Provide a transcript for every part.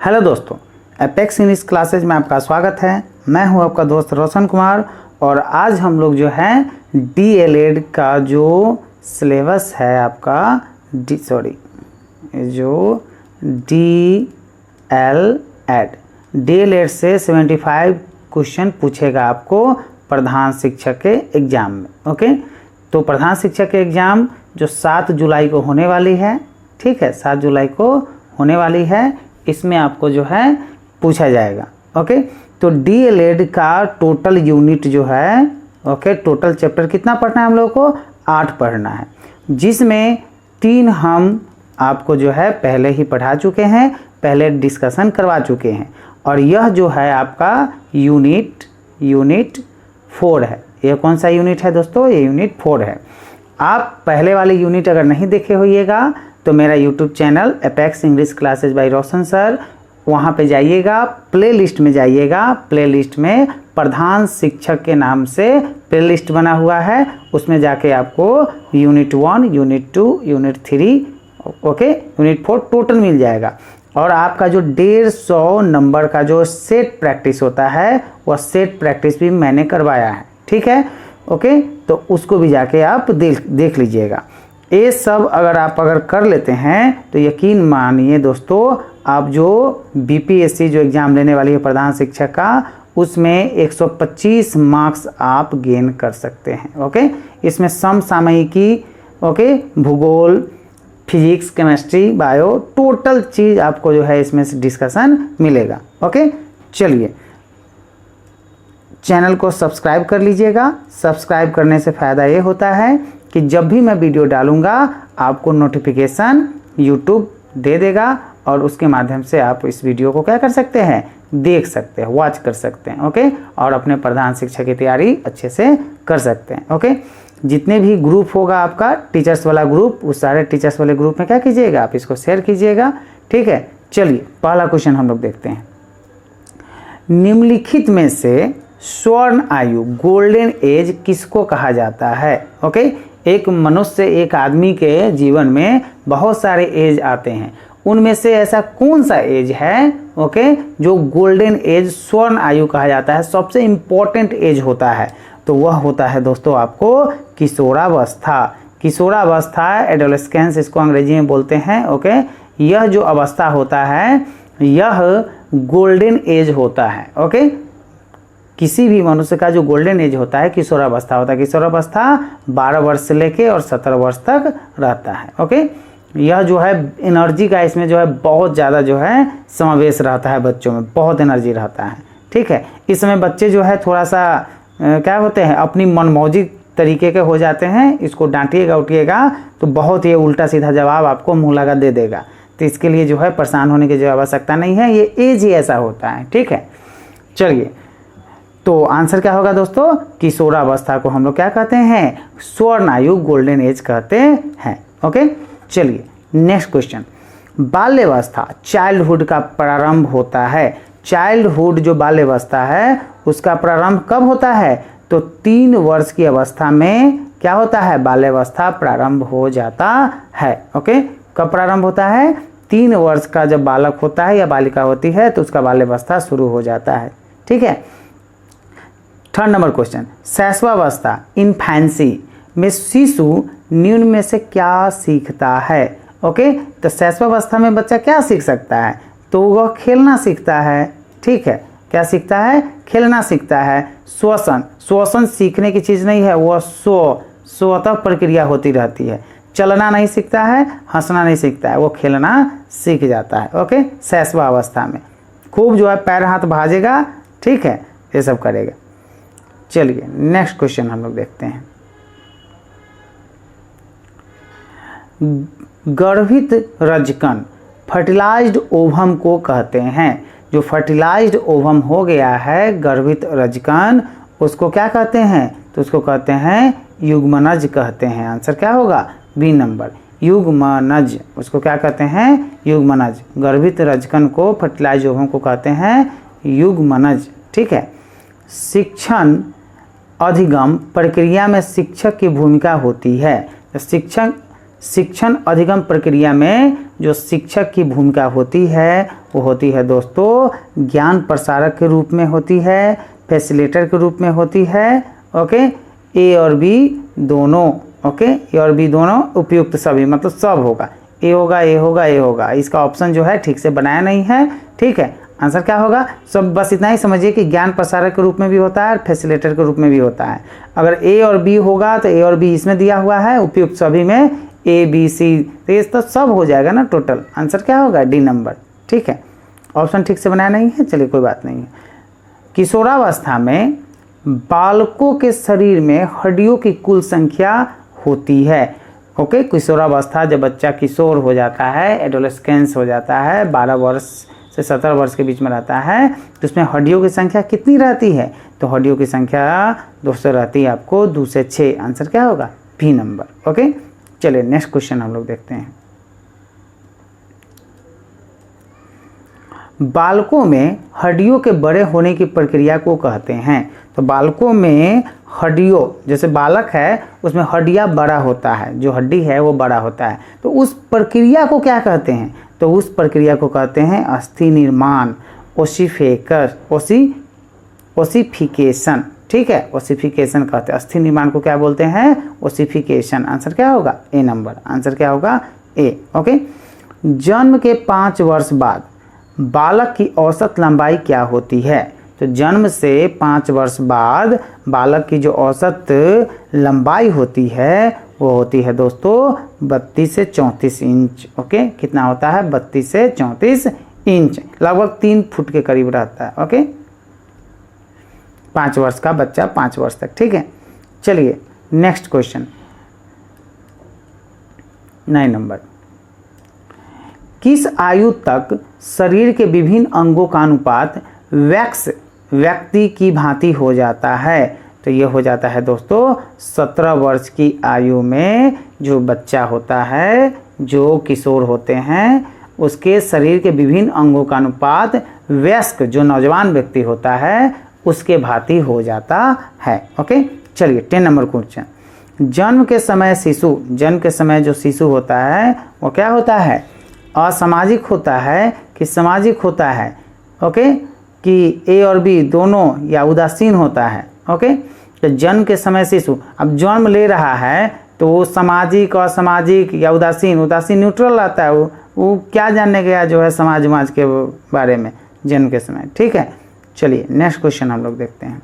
Hello दोस्तों, apex English classes में आपका स्वागत है। मैं हूं आपका दोस्त रोशन कुमार और आज हम लोग जो है DLED का जो सिलेबस है आपका DLED से 75 क्वेश्चन पूछेगा आपको प्रधान शिक्षक के एग्ज़ाम में। ओके, तो प्रधान शिक्षक के एग्ज़ाम जो 7 जुलाई को होने वाली है, ठीक है, 7 जुलाई को होने वाली है, इसमें आपको जो है पूछा जाएगा। ओके, तो DLED का टोटल यूनिट जो है, ओके, टोटल चैप्टर कितना पढ़ना है हम लोगों को? 8 पढ़ना है, जिसमें 3 हम आपको जो है पहले ही पढ़ा चुके हैं, पहले डिस्कशन करवा चुके हैं। और यह जो है आपका यूनिट 4 है। यह कौन सा यूनिट है दोस्तों? ये यूनिट 4 है। आप पहले वाले यूनिट अगर नहीं देखे होइएगा तो मेरा YouTube channel Apex English classes by Roshan sir, वहाँ पे जाइएगा, प्लेलिस्ट में जाइएगा, प्लेलिस्ट में प्रधान शिक्षक के नाम से प्लेलिस्ट बना हुआ है, उसमें जाके आपको unit 1, unit 2, unit 3, okay, unit 4 total मिल जाएगा। और आपका जो 150 नंबर का जो सेट प्रैक्टिस होता है, वह सेट प्रैक्टिस भी मैंने करवाया है, ठीक है। ओके, तो उसको भी जाके आप देख लीजिएगा। ये सब अगर कर लेते हैं तो यकीन मानिए दोस्तों, आप जो BPSC जो एग्ज़ाम लेने वाली है प्रधान शिक्षक का, उसमें 125 मार्क्स आप गेन कर सकते हैं। ओके, इसमें समसामयिकी, ओके, भूगोल, फिजिक्स, केमिस्ट्री, बायो, टोटल चीज़ आपको जो है इसमें से डिस्कशन मिलेगा। ओके, चलिए चैनल को सब्सक्राइब कर लीजिएगा। सब्सक्राइब करने से फ़ायदा ये होता है कि जब भी मैं वीडियो डालूंगा आपको नोटिफिकेशन यूट्यूब दे देगा और उसके माध्यम से आप इस वीडियो को क्या कर सकते हैं? देख सकते हैं, वॉच कर सकते हैं। ओके, और अपने प्रधान शिक्षक की तैयारी अच्छे से कर सकते हैं। ओके, जितने भी ग्रुप होगा आपका टीचर्स वाला ग्रुप, उस सारे टीचर्स वाले ग्रुप में क्या कीजिएगा? आप इसको शेयर कीजिएगा, ठीक है। चलिए पहला क्वेश्चन हम लोग देखते हैं। निम्नलिखित में से स्वर्ण आयु गोल्डन एज किसको कहा जाता है? ओके, एक मनुष्य, एक आदमी के जीवन में बहुत सारे एज आते हैं, उनमें से ऐसा कौन सा एज है, ओके, जो गोल्डन एज, स्वर्ण आयु कहा जाता है, सबसे इम्पोर्टेंट एज होता है? तो वह होता है दोस्तों आपको किशोरावस्था। किशोरावस्था, एडोलेस्केंस इसको अंग्रेजी में बोलते हैं। ओके, यह जो अवस्था होता है यह गोल्डन एज होता है। ओके, किसी भी मनुष्य का जो गोल्डन एज होता है किशोरावस्था होता है। किशोरावस्था 12 वर्ष से लेके और 17 वर्ष तक रहता है। ओके, यह जो है एनर्जी का इसमें जो है बहुत ज़्यादा जो है समावेश रहता है, बच्चों में बहुत एनर्जी रहता है, ठीक है। इस समय बच्चे जो है थोड़ा सा क्या होते हैं, अपनी मनमौजी तरीके के हो जाते हैं। इसको डांटिएगा उठिएगा तो बहुत ये उल्टा सीधा जवाब आपको मुँह लगा दे देगा, तो इसके लिए जो है परेशान होने की जो आवश्यकता नहीं है, ये एज ही ऐसा होता है, ठीक है। चलिए, तो आंसर क्या होगा दोस्तों? किशोरावस्था को हम लोग क्या कहते हैं? स्वर्ण आयु, गोल्डन एज कहते हैं। ओके, चलिए नेक्स्ट क्वेश्चन। बाल्यावस्था, चाइल्डहुड का प्रारंभ होता है। चाइल्डहुड जो बाल्यावस्था है उसका प्रारंभ कब होता है? तो 3 वर्ष की अवस्था में क्या होता है? बाल्यावस्था प्रारंभ हो जाता है। ओके, कब प्रारंभ होता है? 3 वर्ष का जब बालक होता है या बालिका होती है तो उसका बाल्यावस्था शुरू हो जाता है, ठीक है। 3rd नंबर क्वेश्चन, शैशवावस्था, इन्फेंसी में शिशु निम्न में से क्या सीखता है? ओके, तो शैशवावस्था में बच्चा क्या सीख सकता है? तो वह खेलना सीखता है, ठीक है। क्या सीखता है? खेलना सीखता है। श्वसन सीखने की चीज़ नहीं है, वह स्वतः प्रक्रिया होती रहती है। चलना नहीं सीखता है, हंसना नहीं सीखता है, वो खेलना सीख जाता है। ओके, शैशवावस्था में खूब जो है पैर हाथ भाजेगा, ठीक है, ये सब करेगा। चलिए नेक्स्ट क्वेश्चन हम लोग देखते हैं। गर्भित रजकन, फर्टिलाइज्ड ओवम को कहते हैं। जो फर्टिलाइज्ड ओवम हो गया है, गर्भित रजकन, उसको क्या कहते हैं? तो उसको कहते हैं युग्मनज कहते हैं। आंसर क्या होगा? बी नंबर, युग्मनज। उसको क्या कहते हैं? युग्मनज। गर्भित रजकन को, फर्टिलाइज्ड ओवम को कहते हैं युग्मनज, ठीक है। शिक्षण अधिगम प्रक्रिया में शिक्षक की भूमिका होती है। शिक्षक शिक्षण अधिगम प्रक्रिया में जो शिक्षक की भूमिका होती है वो होती है दोस्तों ज्ञान प्रसारक के रूप में होती है, फैसिलिटेटर के रूप में होती है। ओके, ए और बी दोनों, ओके, ए और बी दोनों उपयुक्त सभी, मतलब सब होगा, ए होगा, ए होगा, ए होगा। इसका ऑप्शन जो है ठीक से बनाया नहीं है, ठीक है। आंसर क्या होगा? सब बस इतना ही समझिए कि ज्ञान प्रसारक के रूप में भी होता है और फैसिलिटेटर के रूप में भी होता है। अगर ए और बी होगा तो ए और बी इसमें दिया हुआ है, उपयुक्त सभी में ए बी सी, तो ये तो सब हो जाएगा ना टोटल। आंसर क्या होगा? डी नंबर, ठीक है। ऑप्शन ठीक से बनाया नहीं है, चलिए कोई बात नहीं है। किशोरावस्था में बालकों के शरीर में हड्डियों की कुल संख्या होती है। ओके, किशोरावस्था जब बच्चा किशोर हो जाता है, एडोलेस्केंस हो जाता है, 12 वर्ष से 17 वर्ष के बीच में रहता है, तो उसमें हड्डियों की संख्या कितनी रहती है? तो हड्डियों की संख्या दोस्तों रहती है आपको 2 से 6। आंसर क्या होगा? B number. ओके, चलिए नेक्स्ट क्वेश्चन हम लोग देखते हैं। बालकों में हड्डियों के बड़े होने की प्रक्रिया को कहते हैं। तो बालकों में हड्डियों, जैसे बालक है उसमें हड्डियां बड़ा होता है, जो हड्डी है वो बड़ा होता है, तो उस प्रक्रिया को क्या कहते हैं? तो उस प्रक्रिया को कहते हैं अस्थि निर्माण, ओसिफिकेशन, ठीक है, ओसिफिकेशन कहते हैं। अस्थि निर्माण को क्या बोलते हैं? ओसिफिकेशन। आंसर क्या होगा? ए नंबर। आंसर क्या होगा? ए। ओके, जन्म के 5 वर्ष बाद बालक की औसत लंबाई क्या होती है? तो जन्म से 5 वर्ष बाद बालक की जो औसत लंबाई होती है वो होती है दोस्तों 32 से 34 इंच। ओके, कितना होता है? 32 से 34 इंच, लगभग 3 फुट के करीब रहता है। ओके, 5 वर्ष का बच्चा 5 वर्ष तक, ठीक है। चलिए नेक्स्ट क्वेश्चन 9 नंबर। किस आयु तक शरीर के विभिन्न अंगों का अनुपात वैक्स व्यक्ति की भांति हो जाता है? तो ये हो जाता है दोस्तों 17 वर्ष की आयु में जो बच्चा होता है, जो किशोर होते हैं, उसके शरीर के विभिन्न अंगों का अनुपात वयस्क जो नौजवान व्यक्ति होता है उसके भांति हो जाता है। ओके, चलिए 10 नंबर क्वेश्चन। जन्म के समय जो शिशु होता है वो क्या होता है? असामाजिक होता है कि सामाजिक होता है? ओके, कि ए और बी दोनों या उदासीन होता है? ओके, तो जन्म के समय शिशु अब जन्म ले रहा है तो वो सामाजिक, असामाजिक या उदासीन न्यूट्रल रहता है। वो क्या जानने गया जो है समाज के बारे में जन्म के समय, ठीक है। चलिए नेक्स्ट क्वेश्चन हम लोग देखते हैं।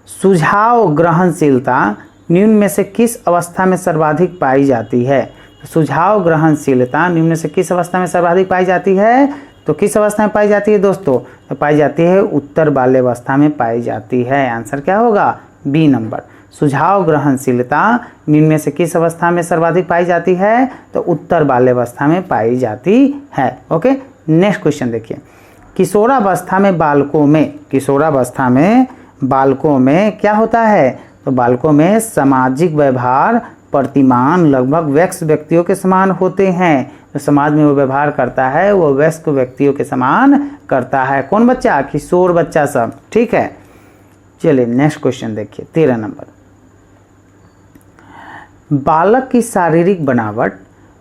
सुझाव ग्रहणशीलता निम्न में से किस अवस्था में सर्वाधिक पाई जाती है? सुझाव ग्रहणशीलता निम्न में से किस अवस्था में सर्वाधिक पाई जाती है? तो किस अवस्था में पाई जाती है दोस्तों? तो पाई जाती है उत्तर बाल्यावस्था में पाई जाती है। आंसर क्या होगा? B number. सुझाव ग्रहणशीलता निम्न में से किस अवस्था में सर्वाधिक पाई जाती है? तो उत्तर बाल्यावस्था में पाई जाती है। ओके, नेक्स्ट क्वेश्चन देखिए। किशोरावस्था में बालकों में क्या होता है? तो बालकों में सामाजिक व्यवहार प्रतिमान लगभग वयस्क व्यक्तियों के समान होते हैं। जो समाज में वो व्यवहार करता है वो वयस्क व्यक्तियों के समान करता है। कौन बच्चा? किशोर बच्चा सब, ठीक है। चलिए नेक्स्ट क्वेश्चन देखिए 13 नंबर। बालक की शारीरिक बनावट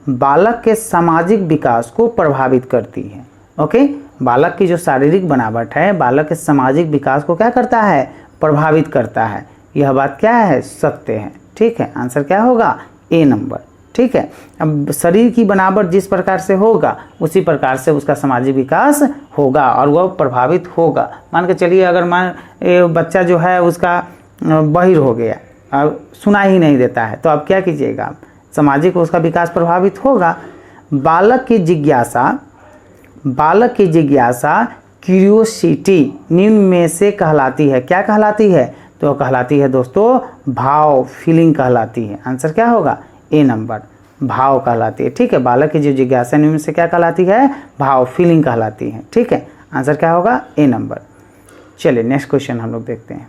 बालक के सामाजिक विकास को प्रभावित करती है। ओके, बालक की जो शारीरिक बनावट है बालक के सामाजिक विकास को क्या करता है? प्रभावित करता है। यह बात क्या है? सत्य है, ठीक है। आंसर क्या होगा? ए नंबर, ठीक है। अब शरीर की बनावट जिस प्रकार से होगा उसी प्रकार से उसका सामाजिक विकास होगा और वह प्रभावित होगा। मान के चलिए अगर बच्चा जो है उसका बहिर हो गया, अब सुना ही नहीं देता है, तो अब क्या कीजिएगा? आप सामाजिक उसका विकास प्रभावित होगा। बालक की जिज्ञासा क्यूरियोसिटी निम्न में से कहलाती है। क्या कहलाती है? तो कहलाती है दोस्तों भाव, फीलिंग कहलाती है। आंसर क्या होगा? ए नंबर, भाव कहलाती है, ठीक है। बालक की जो जिज्ञासा निम्न में से क्या कहलाती है? भाव, फीलिंग कहलाती है, ठीक है। आंसर क्या होगा? ए नंबर। चलिए नेक्स्ट क्वेश्चन हम लोग देखते हैं।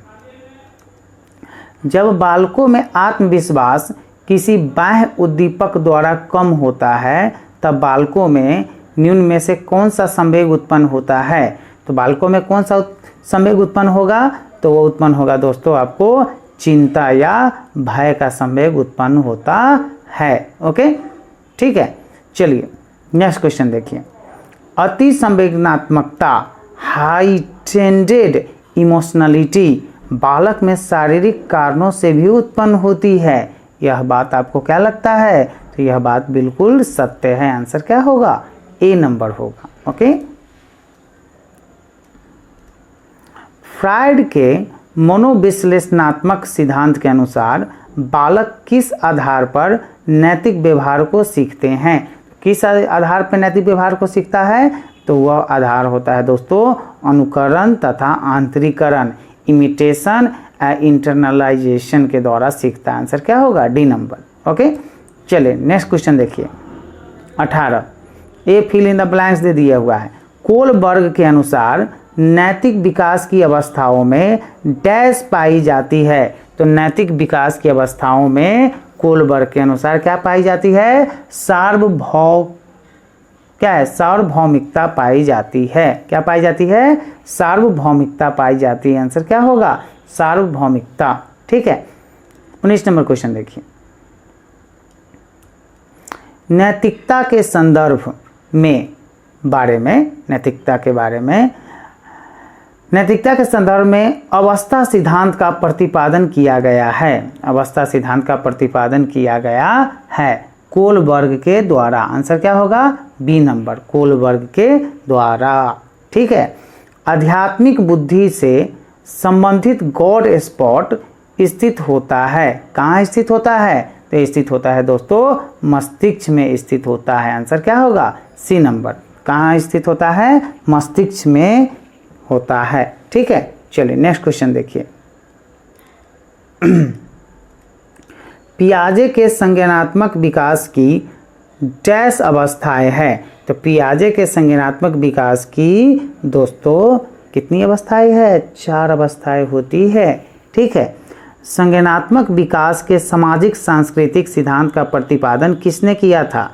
जब बालकों में आत्मविश्वास किसी बाह्य उद्दीपक द्वारा कम होता है तब बालकों में निम्न में से कौन सा संवेग उत्पन्न होता है? तो बालकों में कौन सा संवेग उत्पन्न होगा? तो वो उत्पन्न होगा दोस्तों आपको चिंता या भय का संवेग उत्पन्न होता है। ओके, ठीक है। चलिए नेक्स्ट क्वेश्चन देखिए। अति संवेदनात्मकता हाइटेंडेड इमोशनलिटी बालक में शारीरिक कारणों से भी उत्पन्न होती है। यह बात आपको क्या लगता है? तो यह बात बिल्कुल सत्य है। आंसर क्या होगा? ए नंबर होगा। ओके, फ्रायड के मनोविश्लेषणात्मक सिद्धांत के अनुसार बालक किस आधार पर नैतिक व्यवहार को सीखते हैं? किस आधार पर नैतिक व्यवहार को सीखता है? तो वह आधार होता है दोस्तों अनुकरण तथा आंतरिकरण, इमिटेशन एंड इंटरनलाइजेशन के द्वारा सीखता है। आंसर क्या होगा? D number. ओके, चलिए नेक्स्ट क्वेश्चन देखिए। 18 A fill in the blanks दे दिया हुआ है। कोलबर्ग के अनुसार नैतिक विकास की अवस्थाओं में डैश पाई जाती है। तो नैतिक विकास की अवस्थाओं में कोलबर्ग के अनुसार क्या पाई जाती है? सार्वभौमिकता पाई जाती है। क्या पाई जाती है? सार्वभौमिकता पाई जाती है। आंसर क्या होगा? सार्वभौमिकता। ठीक है, 19 नंबर क्वेश्चन देखिए। नैतिकता के संदर्भ में नैतिकता के संदर्भ में अवस्था सिद्धांत का प्रतिपादन किया गया है। अवस्था सिद्धांत का प्रतिपादन किया गया है कोलबर्ग के द्वारा। आंसर क्या होगा? बी नंबर, कोलबर्ग के द्वारा। ठीक है, आध्यात्मिक बुद्धि से संबंधित गॉड स्पॉट स्थित होता है। कहाँ स्थित होता है? तो स्थित होता है दोस्तों मस्तिष्क में स्थित होता है। आंसर क्या होगा? C number. कहाँ स्थित होता है? मस्तिष्क में होता है। ठीक है, चलिए नेक्स्ट क्वेश्चन देखिए। पियाजे के संज्ञानात्मक विकास की डैश अवस्थाएं है। तो पियाजे के संज्ञानात्मक विकास की दोस्तों कितनी अवस्थाएं है? 4 अवस्थाएं होती है। ठीक है, संज्ञानात्मक विकास के सामाजिक सांस्कृतिक सिद्धांत का प्रतिपादन किसने किया था?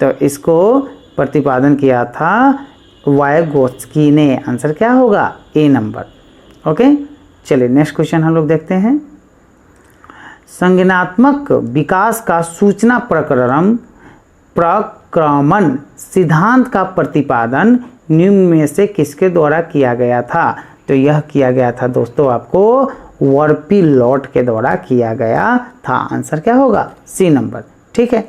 तो इसको प्रतिपादन किया था वायगोत्स्की ने। आंसर क्या होगा? ए नंबर। ओके, चलिए नेक्स्ट क्वेश्चन हम लोग देखते हैं। संज्ञानात्मक विकास का सूचना प्रक्रमण सिद्धांत का प्रतिपादन निम्न में से किसके द्वारा किया गया था? तो यह किया गया था दोस्तों आपको वर्पिलॉट के द्वारा किया गया था। आंसर क्या होगा? C number. ठीक है,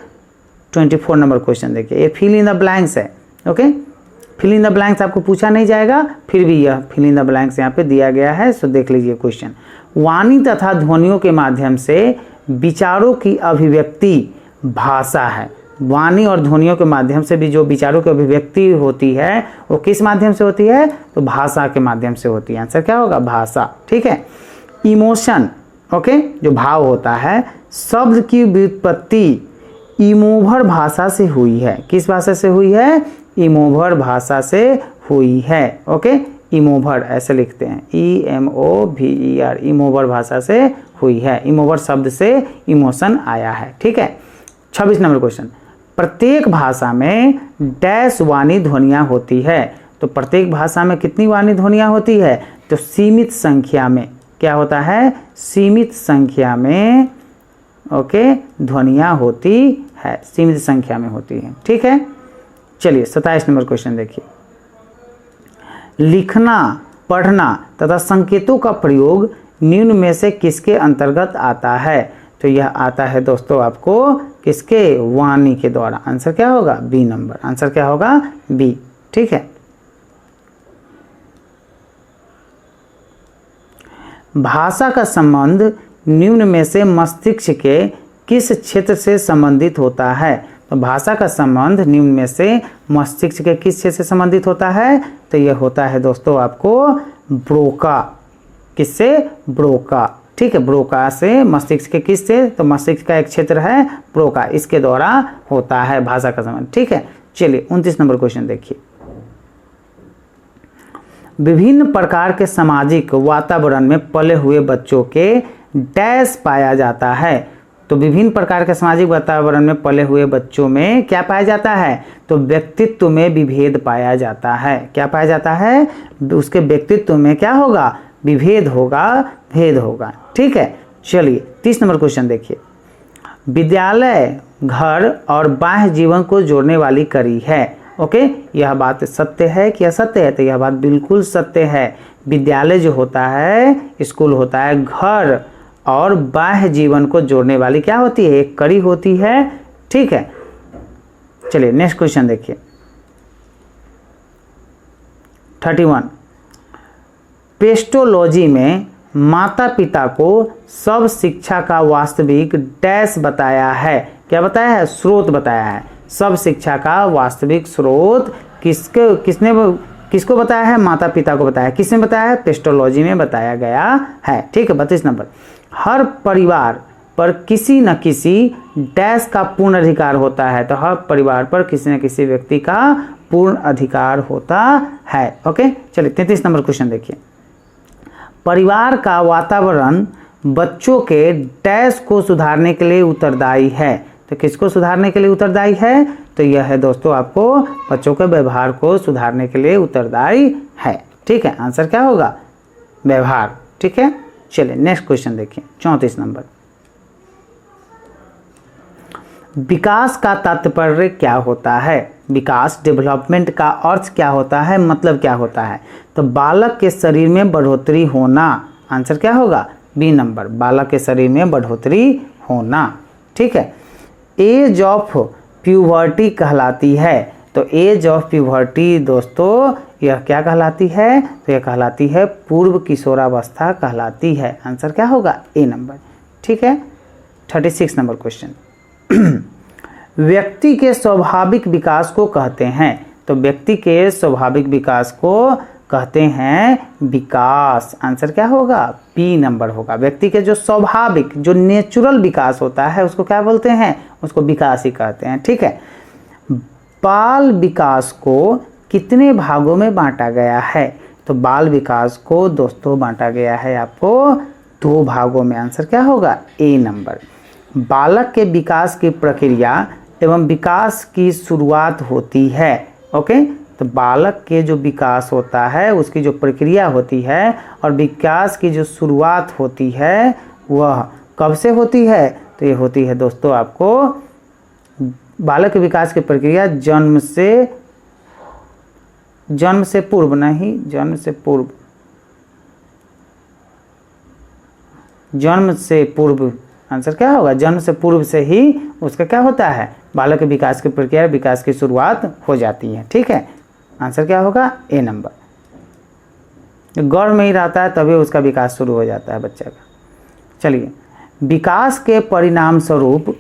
24 नंबर क्वेश्चन देखिए। ये फिल इन द ब्लैंक्स है। Okay, fill in the blanks आपको पूछा नहीं जाएगा, फिर भी यह फिल इन द ब्लैंक्स यहाँ पे दिया गया है, सो देख लीजिए क्वेश्चन। वाणी तथा ध्वनियों के माध्यम से विचारों की अभिव्यक्ति भाषा है। वाणी और ध्वनियों के माध्यम से भी जो विचारों की अभिव्यक्ति होती है वो किस माध्यम से होती है? तो भाषा के माध्यम से होती है। आंसर क्या होगा? भाषा। ठीक है, इमोशन, ओके, जो भाव होता है, शब्द की व्युत्पत्ति इमोभर भाषा से हुई है। किस भाषा से हुई है? इमोभर भाषा से हुई है। ओके, इमोभर ऐसे लिखते हैं, EMOVER, इमोभर भाषा से हुई है। इमोभर शब्द से इमोशन आया है। ठीक है, 26 नंबर क्वेश्चन। प्रत्येक भाषा में डैश वाणी ध्वनियाँ होती है। तो प्रत्येक भाषा में कितनी वाणी ध्वनियाँ होती है? तो सीमित संख्या में। क्या होता है? सीमित संख्या में ओके ध्वनियाँ होती है, सीमित संख्या में होती है। ठीक है, चलिए 27 नंबर क्वेश्चन देखिए। लिखना, पढ़ना तथा संकेतों का प्रयोग निम्न में से किसके अंतर्गत आता है? तो यह आता है दोस्तों आपको किसके? वाणी के द्वारा। आंसर क्या होगा? B number. आंसर क्या होगा? बी। ठीक है, भाषा का संबंध निम्न में से मस्तिष्क के किस क्षेत्र से संबंधित होता है? तो भाषा का संबंध निम्न में से मस्तिष्क के किस क्षेत्र से संबंधित होता है? तो यह होता है दोस्तों आपको ब्रोका। किससे? ब्रोका। ठीक है, ब्रोका से। मस्तिष्क के किस से? तो मस्तिष्क का एक क्षेत्र है ब्रोका, इसके द्वारा होता है भाषा का संबंध। ठीक है, चलिए 29 नंबर क्वेश्चन देखिए। विभिन्न प्रकार के सामाजिक वातावरण में पले हुए बच्चों के डैश पाया जाता है। तो विभिन्न प्रकार के सामाजिक वातावरण में पले हुए बच्चों में क्या पाया जाता है? तो व्यक्तित्व में विभेद पाया जाता है। क्या पाया जाता है? उसके व्यक्तित्व में क्या होगा? विभेद होगा, भेद होगा। ठीक है, चलिए 30 नंबर क्वेश्चन देखिए। विद्यालय घर और बाह्य जीवन को जोड़ने वाली कड़ी है। ओके, यह बात सत्य है कि असत्य है? तो यह बात बिल्कुल सत्य है। विद्यालय जो होता है, स्कूल होता है, घर और बाह्य जीवन को जोड़ने वाली क्या होती है? एक कड़ी होती है। ठीक है, चलिए नेक्स्ट क्वेश्चन देखिए। 31, पेस्टोलॉजी में माता पिता को सब शिक्षा का वास्तविक डैश बताया है। क्या बताया है? स्रोत बताया है। सब शिक्षा का वास्तविक स्रोत किसको बताया है? माता पिता को बताया है। किसने बताया है? पेस्टोलॉजी में बताया गया है। ठीक है, 32 नंबर, हर परिवार पर किसी न किसी डैश का पूर्ण अधिकार होता है। तो हर परिवार पर किसी न किसी व्यक्ति का पूर्ण अधिकार होता है। ओके, चलिए 33 नंबर क्वेश्चन देखिए। परिवार का वातावरण बच्चों के डैश को सुधारने के लिए उत्तरदायी है। तो किसको सुधारने के लिए उत्तरदायी है? तो यह है दोस्तों आपको बच्चों के व्यवहार को सुधारने के लिए उत्तरदायी है। ठीक है, आंसर क्या होगा? व्यवहार। ठीक है, चलिए नेक्स्ट क्वेश्चन देखिए। 34 नंबर, विकास का तात्पर्य क्या होता है? विकास, डेवलपमेंट का अर्थ क्या होता है? मतलब क्या होता है? तो बालक के शरीर में बढ़ोतरी होना। आंसर क्या होगा? बी नंबर, बालक के शरीर में बढ़ोतरी होना। ठीक है, एज ऑफ प्यूबर्टी कहलाती है। तो एज ऑफ प्यूबर्टी दोस्तों यह क्या कहलाती है? तो यह कहलाती है पूर्व किशोरावस्था कहलाती है। आंसर क्या होगा? ए नंबर। ठीक है, 36 नंबर क्वेश्चन, व्यक्ति के स्वाभाविक विकास को कहते हैं। तो व्यक्ति के स्वाभाविक विकास को कहते हैं विकास। आंसर क्या होगा? बी नंबर होगा। व्यक्ति के जो स्वाभाविक, जो नेचुरल विकास होता है उसको क्या बोलते हैं? उसको विकास ही कहते हैं। ठीक है, बाल विकास को कितने भागों में बांटा गया है? तो बाल विकास को दोस्तों बांटा गया है आपको 2 भागों में। आंसर क्या होगा? ए नंबर। बालक के विकास की प्रक्रिया एवं विकास की शुरुआत होती है। ओके, तो बालक के जो विकास होता है उसकी जो प्रक्रिया होती है और विकास की जो शुरुआत होती है वह कब से होती है? तो ये होती है दोस्तों आपको बालक के विकास की प्रक्रिया जन्म से पूर्व नहीं, जन्म से पूर्व। आंसर क्या होगा? जन्म से पूर्व से ही उसका क्या होता है? बालक के विकास की प्रक्रिया, विकास की शुरुआत हो जाती है। ठीक है, आंसर क्या होगा? ए नंबर। गर्भ में ही रहता है तभी उसका विकास शुरू हो जाता है बच्चे का। चलिए, विकास के परिणाम स्वरूप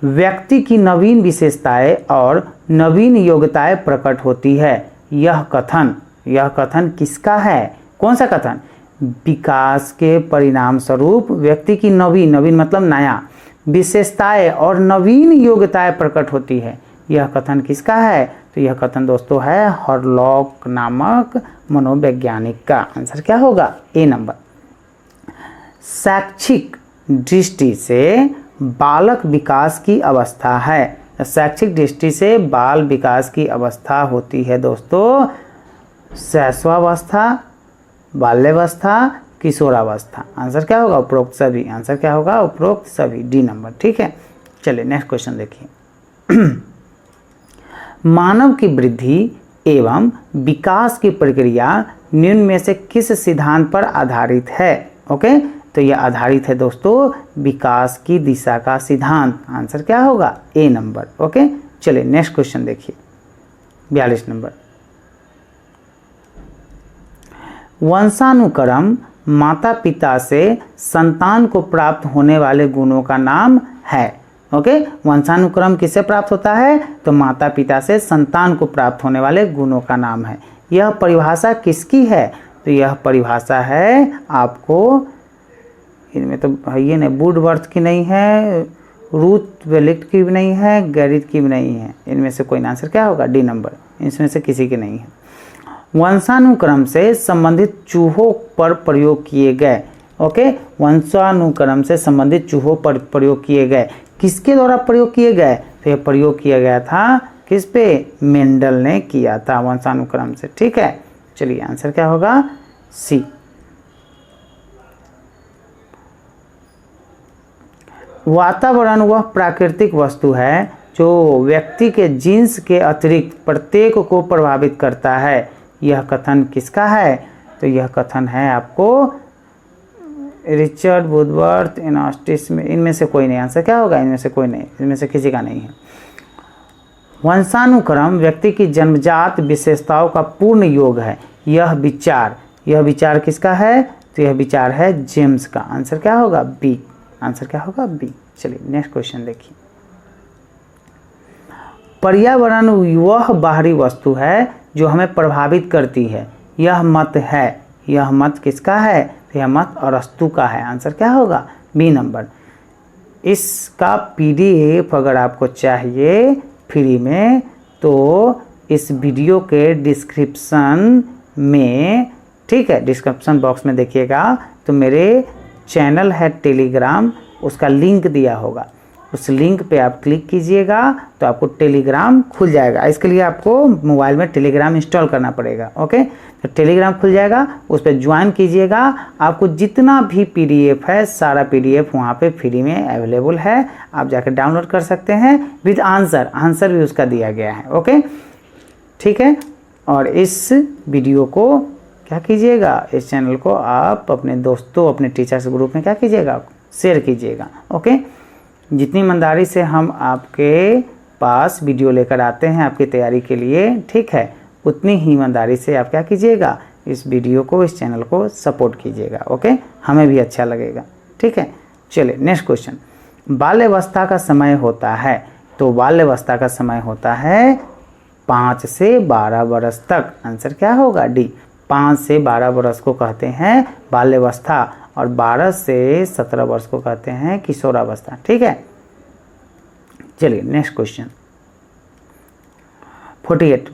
व्यक्ति की नवीन विशेषताएं और नवीन योग्यताएं प्रकट होती है। यह कथन किसका है? कौन सा कथन? विकास के परिणाम स्वरूप व्यक्ति की नवीन मतलब नया विशेषताएं और नवीन योग्यताएं प्रकट होती है। यह कथन किसका है? तो यह कथन दोस्तों है हॉलॉक नामक मनोवैज्ञानिक का। आंसर क्या होगा? ए नंबर। शैक्षिक दृष्टि से बालक विकास की अवस्था है। शैक्षिक दृष्टि से बाल विकास की अवस्था होती है दोस्तों शैशवावस्था, बाल्यावस्था, किशोरावस्था। आंसर क्या होगा? उपरोक्त सभी। आंसर क्या होगा? उपरोक्त सभी, डी नंबर। ठीक है, चलिए नेक्स्ट क्वेश्चन देखिए। मानव की वृद्धि एवं विकास की प्रक्रिया निम्न में से किस सिद्धांत पर आधारित है? ओके, तो यह आधारित है दोस्तों विकास की दिशा का सिद्धांत। आंसर क्या होगा? ए नंबर। ओके, चलिए नेक्स्ट क्वेश्चन देखिए। 42 नंबर, वंशानुक्रम माता पिता से संतान को प्राप्त होने वाले गुणों का नाम है। ओके, वंशानुक्रम किससे प्राप्त होता है? तो माता पिता से संतान को प्राप्त होने वाले गुणों का नाम है। यह परिभाषा किसकी है? तो यह परिभाषा है आपको, इनमें तो ये नहीं, वुडवर्थ की नहीं है, रूथ वेलिट की भी नहीं है, गैरिट की भी नहीं है। इनमें से कोई आंसर क्या होगा? D number. इसमें से किसी की नहीं है। वंशानुक्रम से संबंधित चूहों पर प्रयोग किए गए। ओके, वंशानुक्रम से संबंधित चूहों पर प्रयोग किए गए। किसके द्वारा प्रयोग किए गए? तो यह प्रयोग किया गया था किस पे? मेंडल ने किया था वंशानुक्रम से। ठीक है, चलिए आंसर क्या होगा? सी। वातावरण वह प्राकृतिक वस्तु है जो व्यक्ति के जीन्स के अतिरिक्त प्रत्येक को प्रभावित करता है। यह कथन किसका है? तो यह कथन है आपको रिचर्ड वुडवर्थ, इनास्टिस में, इनमें से कोई नहीं। आंसर क्या होगा? इनमें से कोई नहीं, इनमें से किसी का नहीं है। वंशानुक्रम व्यक्ति की जन्मजात विशेषताओं का पूर्ण योग है। यह विचार किसका है? तो यह विचार है जेम्स का। आंसर क्या होगा? बी। आंसर क्या होगा? बी। चलिए नेक्स्ट क्वेश्चन देखिए। पर्यावरण वह बाहरी वस्तु है जो हमें प्रभावित करती है। यह मत है। यह मत किसका है? तो यह मत अरस्तु का है। आंसर क्या होगा? B number. इसका PDF अगर आपको चाहिए फ्री में तो इस वीडियो के डिस्क्रिप्शन में, ठीक है, डिस्क्रिप्शन बॉक्स में देखिएगा तो मेरे चैनल है टेलीग्राम, उसका लिंक दिया होगा। उस लिंक पे आप क्लिक कीजिएगा तो आपको टेलीग्राम खुल जाएगा। इसके लिए आपको मोबाइल में टेलीग्राम इंस्टॉल करना पड़ेगा। ओके, तो टेलीग्राम खुल जाएगा, उस पर ज्वाइन कीजिएगा। आपको जितना भी PDF है सारा PDF वहाँ पे फ्री में अवेलेबल है, आप जाकर डाउनलोड कर सकते हैं विद आंसर भी उसका दिया गया है। ओके, ठीक है। और इस वीडियो को क्या कीजिएगा, इस चैनल को आप अपने दोस्तों, अपने टीचर्स ग्रुप में क्या कीजिएगा, शेयर कीजिएगा। ओके, जितनी ईमानदारी से हम आपके पास वीडियो लेकर आते हैं आपकी तैयारी के लिए, ठीक है, उतनी ही ईमानदारी से आप क्या कीजिएगा, इस वीडियो को, इस चैनल को सपोर्ट कीजिएगा। ओके, हमें भी अच्छा लगेगा। ठीक है, चलिए नेक्स्ट क्वेश्चन। बाल्यावस्था का समय होता है, तो बाल्यावस्था का समय होता है 5 से 12 वर्ष तक। आंसर क्या होगा? डी। 5 से 12 वर्ष को कहते हैं बाल्यावस्था और 12 से 17 वर्ष को कहते हैं किशोरावस्था। ठीक है, चलिए नेक्स्ट क्वेश्चन। 48।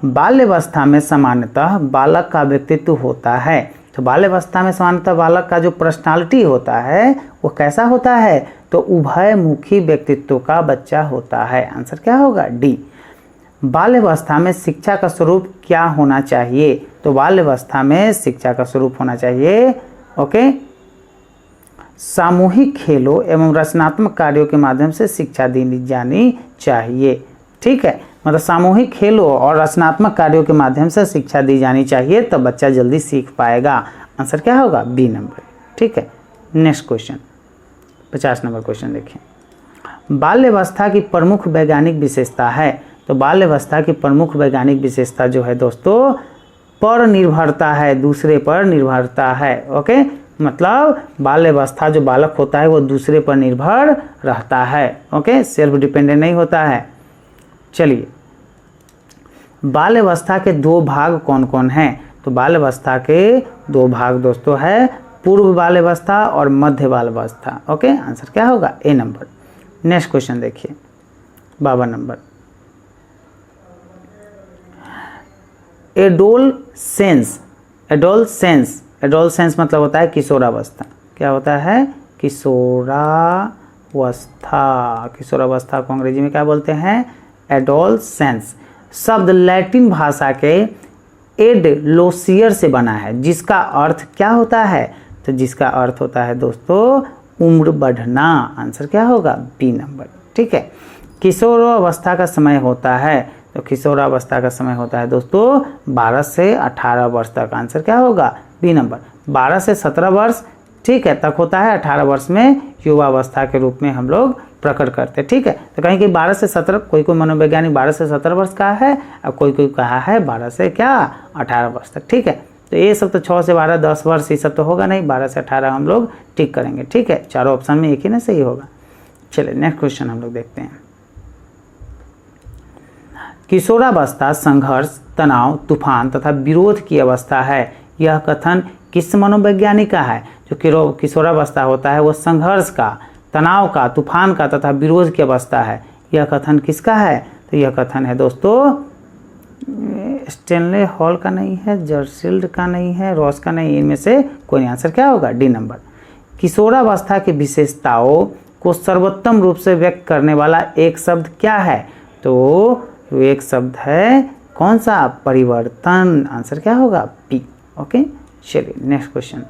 बाल्यावस्था में सामान्यतः बालक का व्यक्तित्व होता है। तो बाल्यावस्था में सामान्यतः बालक का जो पर्सनालिटी होता है वो कैसा होता है? तो उभयमुखी व्यक्तित्व का बच्चा होता है। आंसर क्या होगा? डी। बाल्यावस्था में शिक्षा का स्वरूप क्या होना चाहिए? तो बाल्यावस्था में शिक्षा का स्वरूप होना चाहिए, ओके, सामूहिक खेलों एवं रचनात्मक कार्यों के माध्यम से शिक्षा दी जानी चाहिए। ठीक है, मतलब सामूहिक खेलों और रचनात्मक कार्यों के माध्यम से शिक्षा दी जानी चाहिए, तब बच्चा जल्दी सीख पाएगा। आंसर क्या होगा? B number. ठीक है, नेक्स्ट क्वेश्चन 50 नंबर क्वेश्चन देखिए। बाल्यावस्था की प्रमुख वैज्ञानिक विशेषता है। तो बाल्यावस्था की प्रमुख वैज्ञानिक विशेषता जो है दोस्तों, पर निर्भरता है, दूसरे पर निर्भरता है। ओके, मतलब बाल्यावस्था जो बालक होता है वो दूसरे पर निर्भर रहता है। ओके, सेल्फ डिपेंडेंट नहीं होता है। चलिए, बाल्यावस्था के 2 भाग कौन कौन हैं? तो बाल्यावस्था के 2 भाग दोस्तों है पूर्व बाल्यावस्था और मध्य बाल्यावस्था। ओके, आंसर क्या होगा? ए नंबर। नेक्स्ट क्वेश्चन देखिए 52 नंबर। एडोलसेंस मतलब होता है किशोरावस्था। क्या होता है? किशोरावस्था को अंग्रेजी में क्या बोलते हैं? एडोलसेंस। शब्द लैटिन भाषा के एडलोसियर से बना है, जिसका अर्थ क्या होता है? तो जिसका अर्थ होता है दोस्तों उम्र बढ़ना। आंसर क्या होगा? B number. ठीक है, किशोरावस्था का समय होता है, तो किशोरावस्था का समय होता है दोस्तों 12 से 18 वर्ष तक। आंसर क्या होगा? B number. 12 से 17 वर्ष, ठीक है, तक होता है। 18 वर्ष में युवावस्था के रूप में हम लोग प्रकट करते हैं। ठीक है, तो कहीं कि 12 से 17, कोई मनोवैज्ञानिक 12 से 17 वर्ष का है और कोई कहा है 12 से क्या 18 वर्ष तक। ठीक है, तो ये सब तो 6 से 12 10 वर्ष ये सब तो होगा नहीं, 12 से 18 हम लोग टिक करेंगे। ठीक है, चारों ऑप्शन में एक ही ना सही होगा। चलिए नेक्स्ट क्वेश्चन हम लोग देखते हैं। किशोरावस्था संघर्ष, तनाव, तूफान तथा विरोध की अवस्था है। यह कथन किस मनोवैज्ञानिक का है? जो किशोरावस्था होता है वो संघर्ष का, तनाव का, तूफान का तथा विरोध की अवस्था है। यह कथन किसका है? तो यह कथन है दोस्तों स्टेनले हॉल का नहीं है, जर्सिल्ड का नहीं है, रॉस का नहीं, इनमें से कोई। आंसर क्या होगा? D number. किशोरावस्था की विशेषताओं को सर्वोत्तम रूप से व्यक्त करने वाला एक शब्द क्या है? तो एक शब्द है कौन सा? परिवर्तन। आंसर क्या होगा? पी। ओके, चलिए नेक्स्ट क्वेश्चन।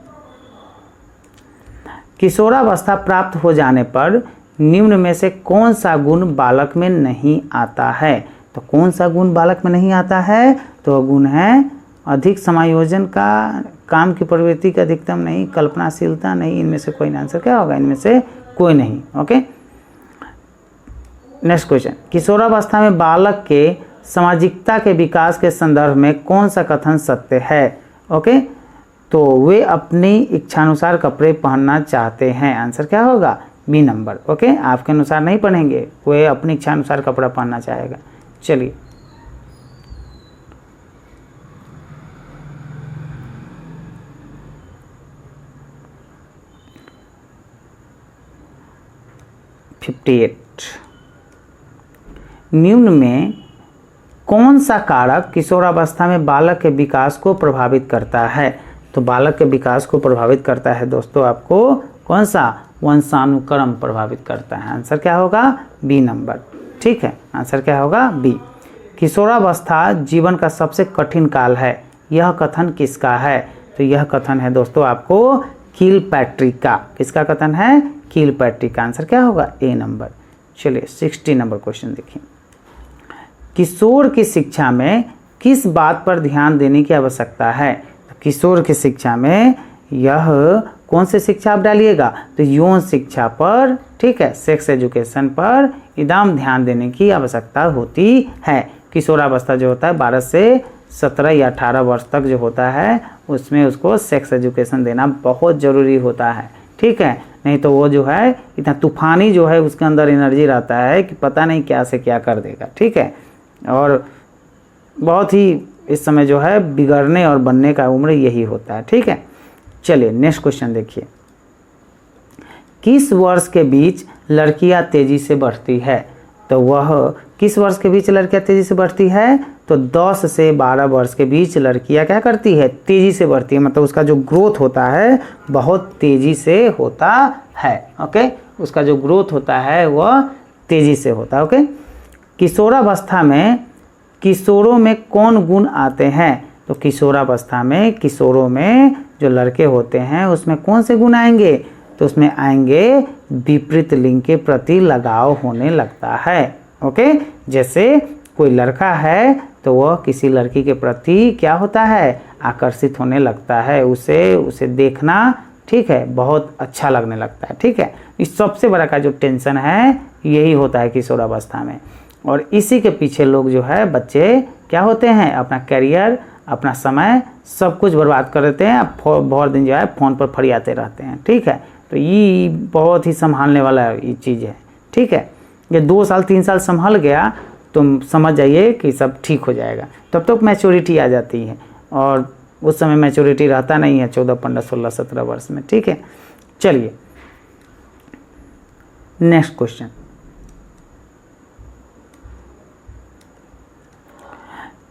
किशोरावस्था प्राप्त हो जाने पर निम्न में से कौन सा गुण बालक में नहीं आता है? तो कौन सा गुण बालक में नहीं आता है? तो गुण है अधिक समायोजन का, काम की प्रवृत्ति का अधिकतम नहीं, कल्पनाशीलता नहीं। इनमें से कोई आंसर क्या होगा? इनमें से कोई नहीं। ओके, नेक्स्ट क्वेश्चन, किशोरावस्था में बालक के सामाजिकता के विकास के संदर्भ में कौन सा कथन सत्य है? ओके, तो वे अपनी इच्छानुसार कपड़े पहनना चाहते हैं। आंसर क्या होगा? B number. ओके, आपके अनुसार नहीं पहनेंगे, वे अपनी इच्छानुसार कपड़ा पहनना चाहेगा। चलिए, निम्न में कौन सा कारक किशोरावस्था में बालक के विकास को प्रभावित करता है? तो बालक के विकास को प्रभावित करता है दोस्तों आपको कौन सा? वंशानुक्रम प्रभावित करता है। आंसर क्या होगा? B number. ठीक है, आंसर क्या होगा? बी। किशोरावस्था जीवन का सबसे कठिन काल है, यह कथन किसका है? तो यह कथन है दोस्तों आपको किलपैट्रिक का। किसका कथन है? किलपैट्रिक का। आंसर क्या होगा? ए नंबर। चलिए 60 नंबर क्वेश्चन देखिए, किशोर की शिक्षा में किस बात पर ध्यान देने की आवश्यकता है? तो किशोर की शिक्षा में यह कौन सी शिक्षा आप डालिएगा? तो यौन शिक्षा पर, ठीक है, सेक्स एजुकेशन पर एकदम ध्यान देने की आवश्यकता होती है। किशोरावस्था जो होता है 12 से 17 या 18 वर्ष तक जो होता है उसमें उसको सेक्स एजुकेशन देना बहुत ज़रूरी होता है। ठीक है, नहीं तो वो जो है इतना तूफानी जो है उसके अंदर एनर्जी रहता है कि पता नहीं क्या से क्या कर देगा। ठीक है, और बहुत ही इस समय जो है बिगड़ने और बनने का उम्र यही होता है। ठीक है, चलिए नेक्स्ट क्वेश्चन देखिए, किस वर्ष के बीच लड़कियां तेजी से बढ़ती है? तो वह किस वर्ष के बीच लड़कियां तेजी से बढ़ती है? तो 10 से 12 वर्ष के बीच लड़कियां क्या करती है? तेजी से बढ़ती है, मतलब उसका जो ग्रोथ होता है बहुत तेजी से होता है। ओके, उसका जो ग्रोथ होता है वह तेजी से होता है। ओके, किशोरावस्था में किशोरों में कौन गुण आते हैं? तो किशोरावस्था में किशोरों में जो लड़के होते हैं उसमें कौन से गुण आएंगे? तो उसमें आएंगे विपरीत लिंग के प्रति लगाव होने लगता है। ओके, जैसे कोई लड़का है तो वह किसी लड़की के प्रति क्या होता है? आकर्षित होने लगता है, उसे देखना, ठीक है, बहुत अच्छा लगने लगता है। ठीक है, इस सबसे बड़ा का जो टेंशन है यही होता है किशोरावस्था में, और इसी के पीछे लोग जो है बच्चे क्या होते हैं? अपना करियर, अपना समय सब कुछ बर्बाद कर देते हैं, बहुत दिन जो है फ़ोन पर फरियाते रहते हैं। ठीक है, तो ये बहुत ही संभालने वाला ये चीज़ है। ठीक है, ये 2 साल 3 साल संभल गया तो समझ जाइए कि सब ठीक हो जाएगा। तब तक मैच्योरिटी आ जाती है, और उस समय मैच्योरिटी रहता नहीं है 14, 15, 16, 17 वर्ष में। ठीक है, चलिए नेक्स्ट क्वेश्चन,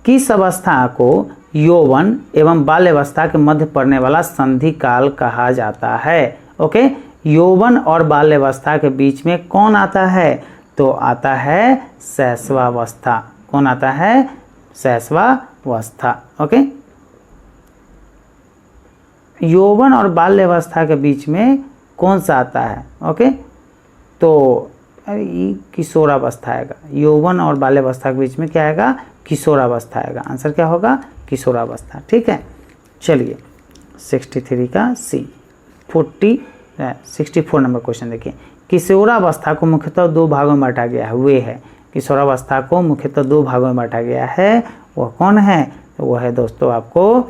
किस अवस्था को यौवन एवं बाल्यावस्था के मध्य पड़ने वाला संधि काल कहा जाता है? ओके, यौवन और बाल्यावस्था के बीच में कौन आता है? तो आता है शैशवावस्था। कौन आता है? शैशवावस्था। ओके, यौवन और बाल्यावस्था के बीच में कौन सा आता है? ओके, तो किशोरावस्था आएगा। यौवन और बाल्यावस्था के बीच में क्या आएगा? किशोरावस्था आएगा। आंसर क्या होगा? किशोरावस्था। ठीक है, चलिए 63 का सी। 64 नंबर क्वेश्चन देखिए, किशोरावस्था को मुख्यतः 2 भागों में बांटा गया है। वे है किशोरावस्था को मुख्यतः 2 भागों में बांटा गया है, वह कौन है? तो वह है दोस्तों आपको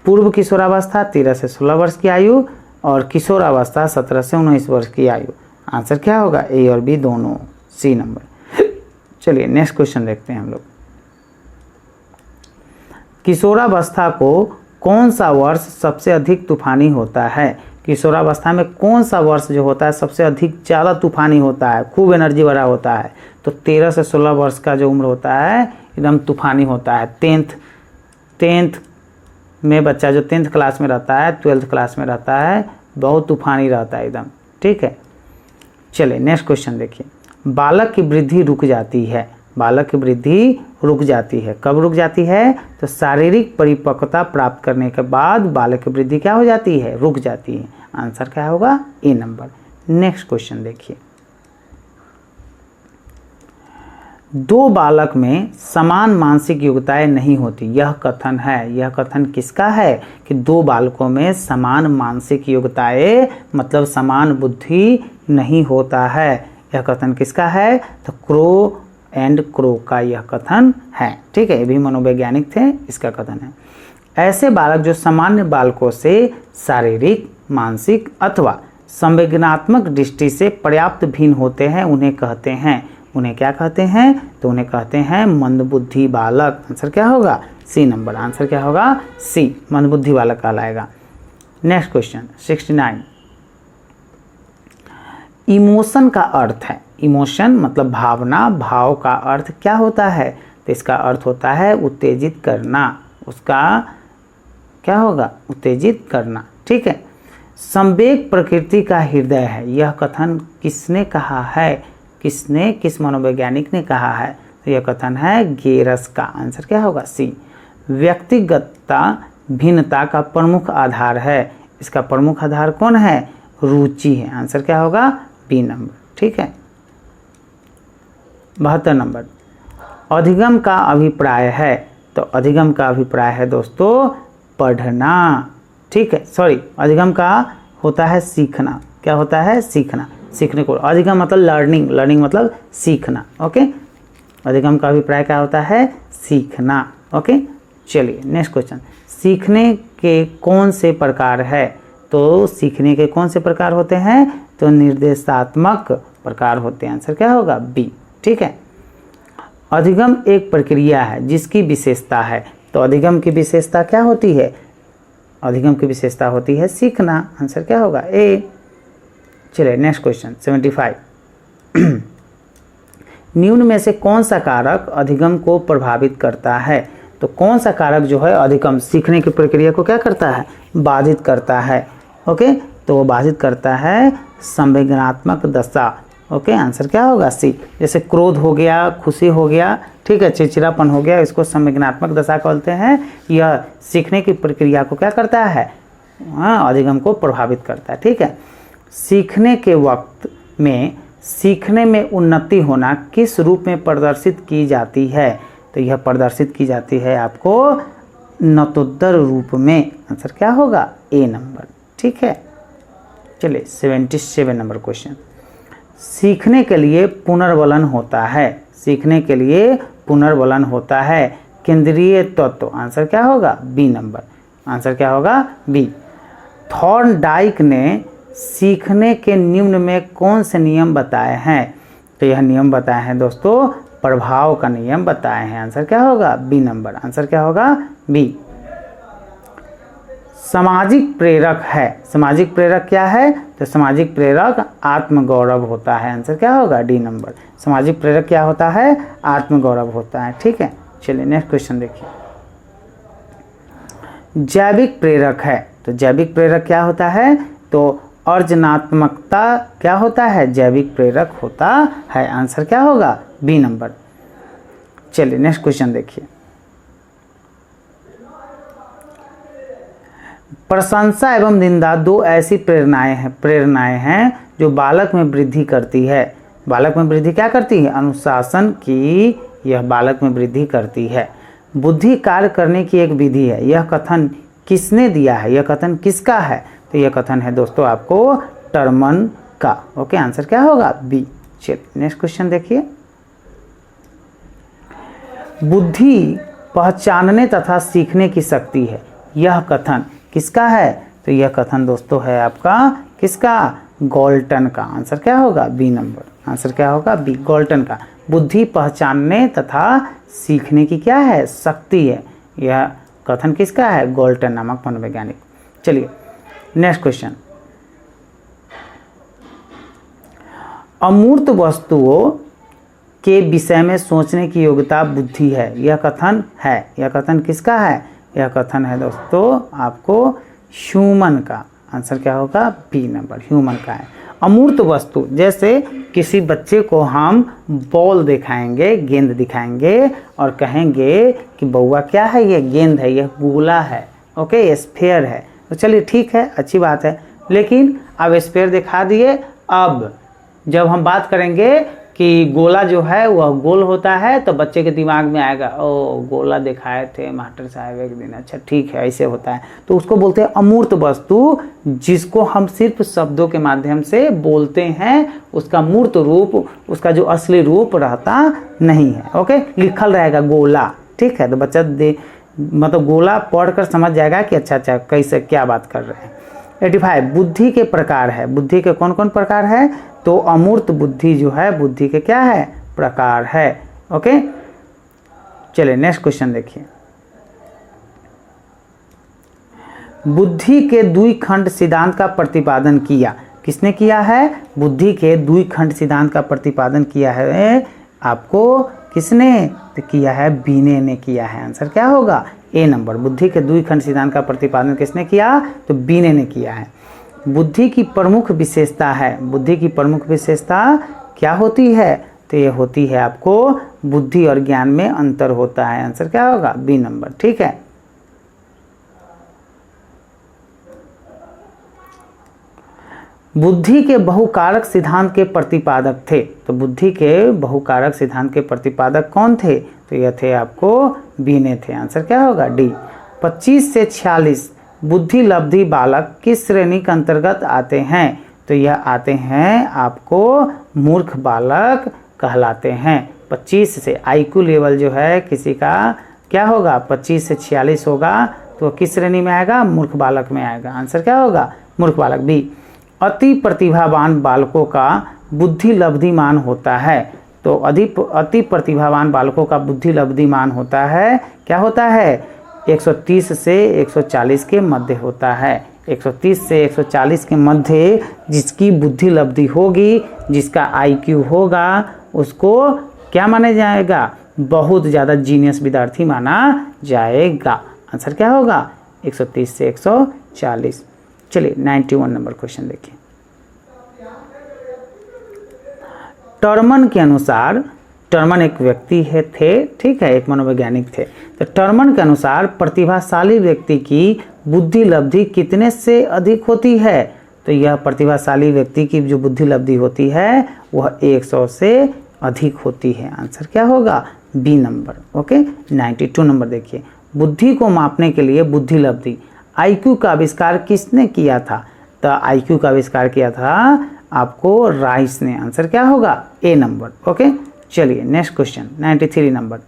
पूर्व किशोरावस्था 13 से 16 वर्ष की आयु, और किशोरावस्था 17 से 19 वर्ष की आयु। आंसर क्या होगा? ए और बी दोनों, सी नंबर। चलिए नेक्स्ट क्वेश्चन देखते हैं हम लोग, किशोरावस्था को कौन सा वर्ष सबसे अधिक तूफानी होता है? किशोरावस्था में कौन सा वर्ष जो होता है सबसे अधिक ज़्यादा तूफानी होता है, खूब एनर्जी भरा होता है? तो 13 से 16 वर्ष का जो उम्र होता है एकदम तूफानी होता है। टेंथ में बच्चा जो 10th क्लास में रहता है, 12th क्लास में रहता है, बहुत तूफानी रहता है एकदम। ठीक है, चलिए नेक्स्ट क्वेश्चन देखिए, बालक की वृद्धि रुक जाती है। बालक की वृद्धि रुक जाती है, कब रुक जाती है? तो शारीरिक परिपक्वता प्राप्त करने के बाद बालक की वृद्धि क्या हो जाती है? रुक जाती है। आंसर क्या होगा? ए नंबर। नेक्स्ट क्वेश्चन देखिए, दो बालक में समान मानसिक योग्यताएं नहीं होती, यह कथन है। यह कथन किसका है कि दो बालकों में समान मानसिक योग्यताएं मतलब समान बुद्धि नहीं होता है। यह कथन किसका है? तो क्रो एंड क्रो का यह कथन है। ठीक है, ये भी मनोवैज्ञानिक थे, इसका कथन है। ऐसे बालक जो सामान्य बालकों से शारीरिक, मानसिक अथवा संवेदनात्मक दृष्टि से पर्याप्त भिन्न होते हैं उन्हें कहते हैं, उन्हें क्या कहते हैं? तो उन्हें कहते हैं मंदबुद्धि बालक। आंसर क्या होगा? C number. आंसर क्या होगा? सी, मंदबुद्धि बालक कहलाएगा। Next question 69। इमोशन का अर्थ है, इमोशन मतलब भावना, भाव का अर्थ क्या होता है? तो इसका अर्थ होता है उत्तेजित करना। उसका क्या होगा? उत्तेजित करना। ठीक है। संवेग प्रकृति का हृदय है, यह कथन किसने कहा है? किसने, किस मनोवैज्ञानिक ने कहा है? तो यह कथन है गेरस का। आंसर क्या होगा? सी। व्यक्तिगतता भिन्नता का प्रमुख आधार है, इसका प्रमुख आधार कौन है? रुचि है। आंसर क्या होगा? B number. ठीक है। 72 नंबर। अधिगम का अभिप्राय है, तो अधिगम का अभिप्राय है दोस्तों पढ़ना। ठीक है, सॉरी, अधिगम का होता है सीखना। क्या होता है? सीखना, सीखने को। अधिगम मतलब लर्निंग, लर्निंग मतलब सीखना। ओके, अधिगम का अभिप्राय क्या होता है? सीखना। ओके, चलिए नेक्स्ट क्वेश्चन। सीखने के कौन से प्रकार है? तो सीखने के कौन से प्रकार होते हैं? तो निर्देशात्मक प्रकार होते हैं। आंसर क्या होगा? बी। ठीक है। अधिगम एक प्रक्रिया है जिसकी विशेषता है, तो अधिगम की विशेषता क्या होती है? अधिगम की विशेषता होती है सीखना। आंसर क्या होगा? ए। चलिए नेक्स्ट क्वेश्चन 75। निम्न में से कौन सा कारक अधिगम को प्रभावित करता है? तो कौन सा कारक जो है अधिगम सीखने की प्रक्रिया को क्या करता है? बाधित करता है। ओके, तो वो बाधित करता है संवेदनात्मक दशा। ओके, आंसर क्या होगा? सी। जैसे क्रोध हो गया, खुशी हो गया, ठीक है, चिड़चिड़ापन हो गया, इसको संवेदनात्मक दशा कहते हैं। यह सीखने की प्रक्रिया को क्या करता है? अधिगम को प्रभावित करता है। ठीक है। सीखने के वक्त में सीखने में उन्नति होना किस रूप में प्रदर्शित की जाती है? तो यह प्रदर्शित की जाती है आपको नतोत्तर रूप में। आंसर क्या होगा? ए नंबर। ठीक है। चलिए 77 नंबर क्वेश्चन। सीखने के लिए पुनर्वलन होता है, सीखने के लिए पुनर्वलन होता है केंद्रीय तत्व। आंसर क्या होगा? B number. आंसर क्या होगा? बी। थॉर्नडाइक ने सीखने के निम्न में कौन से नियम बताए हैं? तो यह नियम बताए हैं दोस्तों प्रभाव का नियम बताए हैं। आंसर क्या होगा? B number. आंसर क्या होगा? बी। सामाजिक प्रेरक है, सामाजिक प्रेरक क्या है? तो सामाजिक प्रेरक आत्मगौरव होता है। आंसर क्या होगा? D number. सामाजिक प्रेरक क्या होता है? आत्मगौरव होता है। ठीक है। चलिए नेक्स्ट क्वेश्चन देखिए। जैविक प्रेरक है, तो जैविक प्रेरक क्या होता है? तो अर्जनात्मकता क्या होता है? जैविक प्रेरक होता है। आंसर क्या होगा? B number. चलिए नेक्स्ट क्वेश्चन देखिए। प्रशंसा एवं निंदा दो ऐसी प्रेरणाएं हैं जो बालक में वृद्धि करती है। बालक में वृद्धि क्या करती है? अनुशासन की यह बालक में वृद्धि करती है। बुद्धि कार्य करने की एक विधि है, यह कथन किसने दिया है? यह कथन किसका है? तो यह कथन है दोस्तों आपको टर्मन का। ओके, आंसर क्या होगा? बी। चलिए नेक्स्ट क्वेश्चन देखिए। बुद्धि पहचानने तथा सीखने की शक्ति है, यह कथन किसका है? तो यह कथन दोस्तों है आपका किसका? गॉल्टन का। आंसर क्या होगा? B number. आंसर क्या होगा? बी, गॉल्टन का। बुद्धि पहचानने तथा सीखने की क्या है? शक्ति है। यह कथन किसका है? गॉल्टन नामक मनोवैज्ञानिक। चलिए नेक्स्ट क्वेश्चन। अमूर्त वस्तुओं के विषय में सोचने की योग्यता बुद्धि है, यह कथन है। यह कथन किसका है? यह कथन है दोस्तों आपको ह्यूमन का। आंसर क्या होगा? बी नंबर, ह्यूमन का है। अमूर्त वस्तु, जैसे किसी बच्चे को हम बॉल दिखाएंगे, गेंद दिखाएंगे और कहेंगे कि बउआ क्या है? ये गेंद है, यह गोला है, ओके, ये स्फेयर है। तो चलिए ठीक है, अच्छी बात है। लेकिन अब स्फेयर दिखा दिए, अब जब हम बात करेंगे कि गोला जो है वह गोल होता है, तो बच्चे के दिमाग में आएगा ओ गोला दिखाए थे मास्टर साहब एक दिन, अच्छा ठीक है ऐसे होता है। तो उसको बोलते हैं अमूर्त वस्तु, जिसको हम सिर्फ शब्दों के माध्यम से बोलते हैं, उसका मूर्त रूप, उसका जो असली रूप रहता नहीं है। ओके, लिखल रहेगा गोला, ठीक है। तो बच्चा मतलब गोला पढ़कर समझ जाएगा कि अच्छा अच्छा कैसे क्या बात कर रहे हैं। 85 बुद्धि के प्रकार है। बुद्धि के कौन कौन प्रकार है? तो अमूर्त बुद्धि जो है बुद्धि के क्या है? प्रकार है। ओके, चलिए नेक्स्ट क्वेश्चन देखिए। बुद्धि के द्विखंड सिद्धांत का प्रतिपादन किया। किसने किया है? बुद्धि के द्विखंड सिद्धांत का प्रतिपादन किया है आपको किसने? तो किया है बीने ने किया है। आंसर क्या होगा? ए नंबर। बुद्धि के द्विखंड सिद्धांत का प्रतिपादन किसने किया? तो बीने ने किया है। बुद्धि की प्रमुख विशेषता है। बुद्धि की प्रमुख विशेषता क्या होती है? तो ये होती है आपको बुद्धि और ज्ञान में अंतर होता है। आंसर क्या होगा? बी नंबर, ठीक है। बुद्धि के बहुकारक सिद्धांत के प्रतिपादक थे। तो बुद्धि के बहुकारक सिद्धांत के प्रतिपादक कौन थे? तो यह थे आपको बीने थे। आंसर क्या होगा? डी। 25 से 46 बुद्धि लब्धि बालक किस श्रेणी के अंतर्गत आते हैं? तो यह आते हैं आपको मूर्ख बालक कहलाते हैं। 25 से आईक्यू लेवल जो है किसी का क्या होगा? 25 से 46 होगा, तो किस श्रेणी में आएगा? मूर्ख बालक में आएगा। आंसर क्या होगा? मूर्ख बालक, बी। अति प्रतिभावान बालकों का बुद्धि लब्धिमान होता है। तो अति प्रतिभावान बालकों का बुद्धि लब्धिमान होता है, क्या होता है? 130 से 140 के मध्य होता है। 130 से 140 के मध्य जिसकी बुद्धि लब्धि होगी, जिसका आईक्यू होगा, उसको क्या माना जाएगा? बहुत ज़्यादा जीनियस विद्यार्थी माना जाएगा। आंसर क्या होगा? 130 से 140। चलिए 91 नंबर क्वेश्चन देखिए। टर्मन के अनुसार, टर्मन एक व्यक्ति थे, ठीक है, एक मनोवैज्ञानिक थे। तो टर्मन के अनुसार प्रतिभाशाली व्यक्ति की बुद्धि लब्धि कितने से अधिक होती है? तो यह प्रतिभाशाली व्यक्ति की जो बुद्धि लब्धि होती है वह 100 से अधिक होती है। आंसर क्या होगा? B number. ओके, 92 नंबर देखिए। बुद्धि को मापने के लिए बुद्धि लब्धि आईक्यू का आविष्कार किसने किया था? तो आईक्यू का आविष्कार किया था आपको राइस ने। आंसर क्या होगा? ए नंबर। ओके, चलिए नेक्स्ट क्वेश्चन 93 नंबर।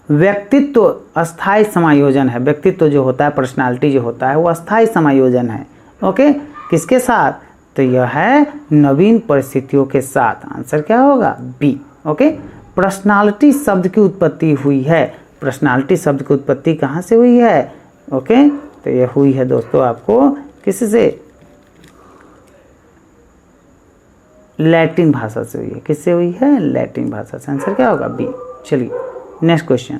व्यक्तित्व अस्थायी समायोजन है। व्यक्तित्व जो होता है, पर्सनालिटी जो होता है, वो अस्थायी समायोजन है। ओके, किसके साथ? तो यह है नवीन परिस्थितियों के साथ। आंसर क्या होगा? बी। ओके, पर्सनालिटी शब्द की उत्पत्ति हुई है। पर्सनालिटी शब्द की उत्पत्ति कहाँ से हुई है? ओके, तो ये हुई है दोस्तों आपको किससे? लैटिन भाषा से हुई है। किससे हुई है? लैटिन भाषा से। आंसर क्या होगा? बी। चलिए नेक्स्ट क्वेश्चन।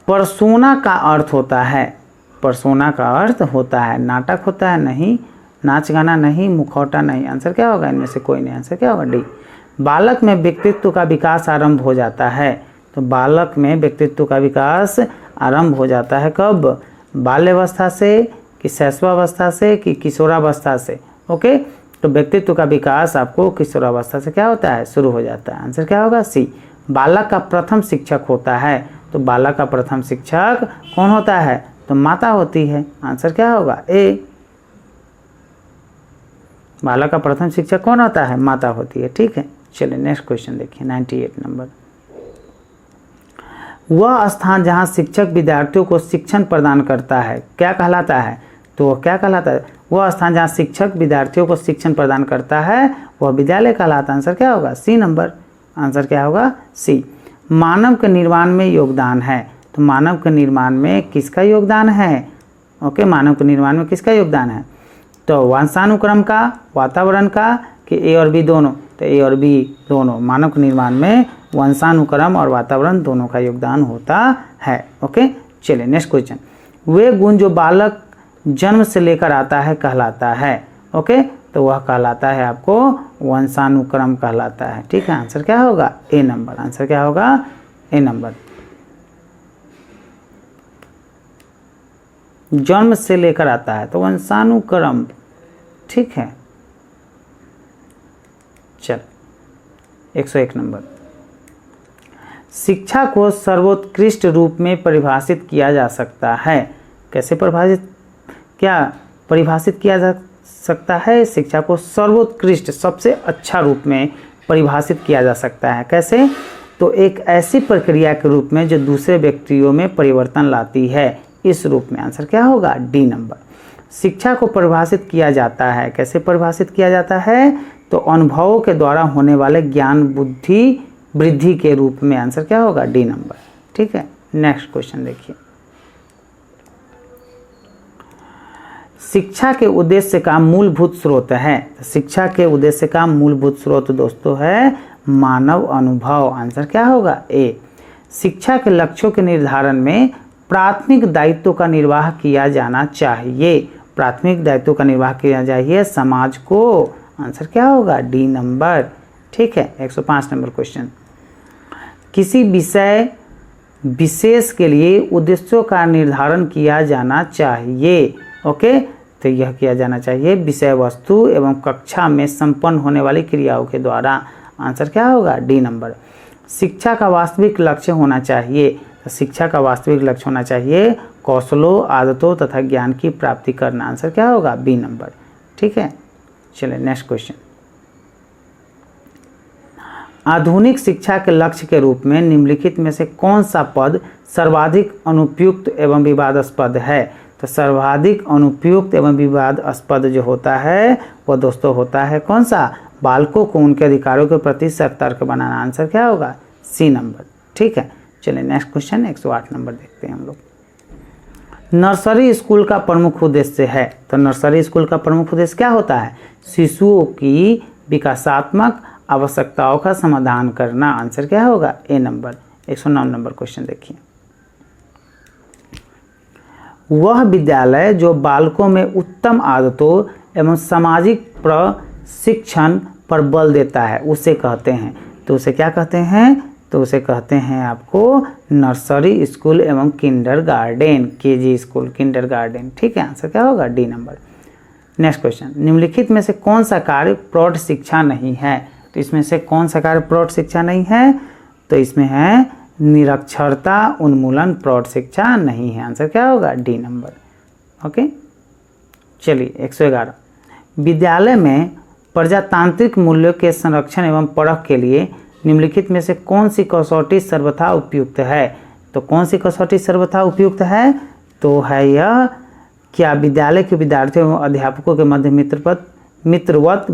पर्सोना का अर्थ होता है, पर्सोना का अर्थ होता है नाटक होता है, नहीं, नाच गाना नहीं, मुखौटा नहीं। आंसर क्या होगा? इनमें से कोई नहीं। आंसर क्या होगा? डी। बालक में व्यक्तित्व का विकास आरंभ हो जाता है। तो बालक में व्यक्तित्व का विकास आरंभ हो जाता है कब? बाल्यावस्था से कि शैशवावस्था से कि किशोरावस्था से? ओके, तो व्यक्तित्व का विकास आपको किशोरावस्था से क्या होता है? शुरू हो जाता है। आंसर क्या होगा? सी। बालक का प्रथम शिक्षक होता है। तो बालक का प्रथम शिक्षक कौन होता है? तो माता होती है। आंसर क्या होगा? ए। बालक का प्रथम शिक्षक कौन होता है? माता होती है, ठीक है। चलिए नेक्स्ट क्वेश्चन देखिए 98 नंबर। वह स्थान जहाँ शिक्षक विद्यार्थियों को शिक्षण प्रदान करता है क्या कहलाता है? तो क्या कहलाता है? वह स्थान जहाँ शिक्षक विद्यार्थियों को शिक्षण प्रदान करता है वह विद्यालय कहलाता है। आंसर क्या होगा? C number. आंसर क्या होगा? सी। मानव के निर्माण में योगदान है। तो मानव के निर्माण में किसका योगदान है? ओके, मानव के निर्माण में किसका योगदान है? तो वंशानुक्रम का, वातावरण का, कि ए और बी दोनों? तो ए और बी दोनों। मानव के निर्माण में वंशानुक्रम और वातावरण दोनों का योगदान होता है। ओके, चलिए नेक्स्ट क्वेश्चन। वे गुण जो बालक जन्म से लेकर आता है कहलाता है। ओके, तो वह कहलाता है आपको वंशानुक्रम कहलाता है, ठीक है। आंसर क्या होगा? ए नंबर। आंसर क्या होगा? ए नंबर। जन्म से लेकर आता है, तो वंशानुक्रम। ठीक है, चल 101 नंबर। शिक्षा को सर्वोत्कृष्ट रूप में परिभाषित किया जा सकता है। कैसे परिभाषित किया जा सकता है? शिक्षा को सर्वोत्कृष्ट, सबसे अच्छा रूप में परिभाषित किया जा सकता है। कैसे? तो एक ऐसी प्रक्रिया के रूप में जो दूसरे व्यक्तियों में परिवर्तन लाती है, इस रूप में। आंसर क्या होगा? D number. शिक्षा को परिभाषित किया जाता है। कैसे परिभाषित किया जाता है? तो अनुभवों के द्वारा होने वाले ज्ञान बुद्धि वृद्धि के रूप में। आंसर क्या होगा? D number. ठीक है, नेक्स्ट क्वेश्चन देखिए। शिक्षा के उद्देश्य का मूलभूत स्रोत है। शिक्षा के उद्देश्य का मूलभूत स्रोत दोस्तों है मानव अनुभव। आंसर क्या होगा? ए। शिक्षा के लक्ष्यों के निर्धारण में प्राथमिक दायित्व का निर्वाह किया जाना चाहिए। प्राथमिक दायित्व का निर्वाह किया चाहिए समाज को। आंसर क्या होगा? D number. ठीक है, 105 नंबर क्वेश्चन। किसी विषय विशेष के लिए उद्देश्यों का निर्धारण किया जाना चाहिए। ओके, तो यह किया जाना चाहिए विषय वस्तु एवं कक्षा में संपन्न होने वाली क्रियाओं के द्वारा। आंसर क्या होगा? D number. शिक्षा का वास्तविक लक्ष्य होना चाहिए। तो शिक्षा का वास्तविक लक्ष्य होना चाहिए कौशलों, आदतों तथा ज्ञान की प्राप्ति करना। आंसर क्या होगा? B number. ठीक है, चलिए नेक्स्ट क्वेश्चन। आधुनिक शिक्षा के लक्ष्य के रूप में निम्नलिखित में से कौन सा पद सर्वाधिक अनुपयुक्त एवं विवादास्पद है? तो सर्वाधिक अनुपयुक्त एवं विवादास्पद जो होता है वो दोस्तों होता है कौन सा? बालकों को उनके अधिकारों के प्रति सतर्क बनाना। आंसर क्या होगा? C number. ठीक है, चलिए नेक्स्ट क्वेश्चन 108 नंबर देखते हैं हम लोग। नर्सरी स्कूल का प्रमुख उद्देश्य है। तो नर्सरी स्कूल का प्रमुख उद्देश्य क्या होता है? शिशुओं की विकासात्मक आवश्यकताओं का समाधान करना। आंसर क्या होगा? ए नंबर। 109 नंबर क्वेश्चन देखिए। वह विद्यालय जो बालकों में उत्तम आदतों एवं सामाजिक प्रशिक्षण पर बल देता है उसे कहते हैं। तो उसे क्या कहते हैं? तो उसे कहते हैं आपको नर्सरी स्कूल एवं किंडरगार्टन, केजी स्कूल, किंडरगार्टन। ठीक है, आंसर क्या होगा? D number. Next question. निम्नलिखित में से कौन सा कार्य प्रौढ़ शिक्षा नहीं है? तो इसमें से कौन सा कार्य प्रौढ़ शिक्षा नहीं है? तो इसमें है निरक्षरता उन्मूलन प्रौढ़ शिक्षा नहीं है। आंसर क्या होगा? D number. ओके, चलिए 111। विद्यालय में प्रजातांत्रिक मूल्यों के संरक्षण एवं परख के लिए निम्नलिखित में से कौन सी कसौटी सर्वथा उपयुक्त है? तो कौन सी कसौटी सर्वथा उपयुक्त है? तो है यह, क्या विद्यालय के विद्यार्थियों एवं अध्यापकों के मध्य मित्रवत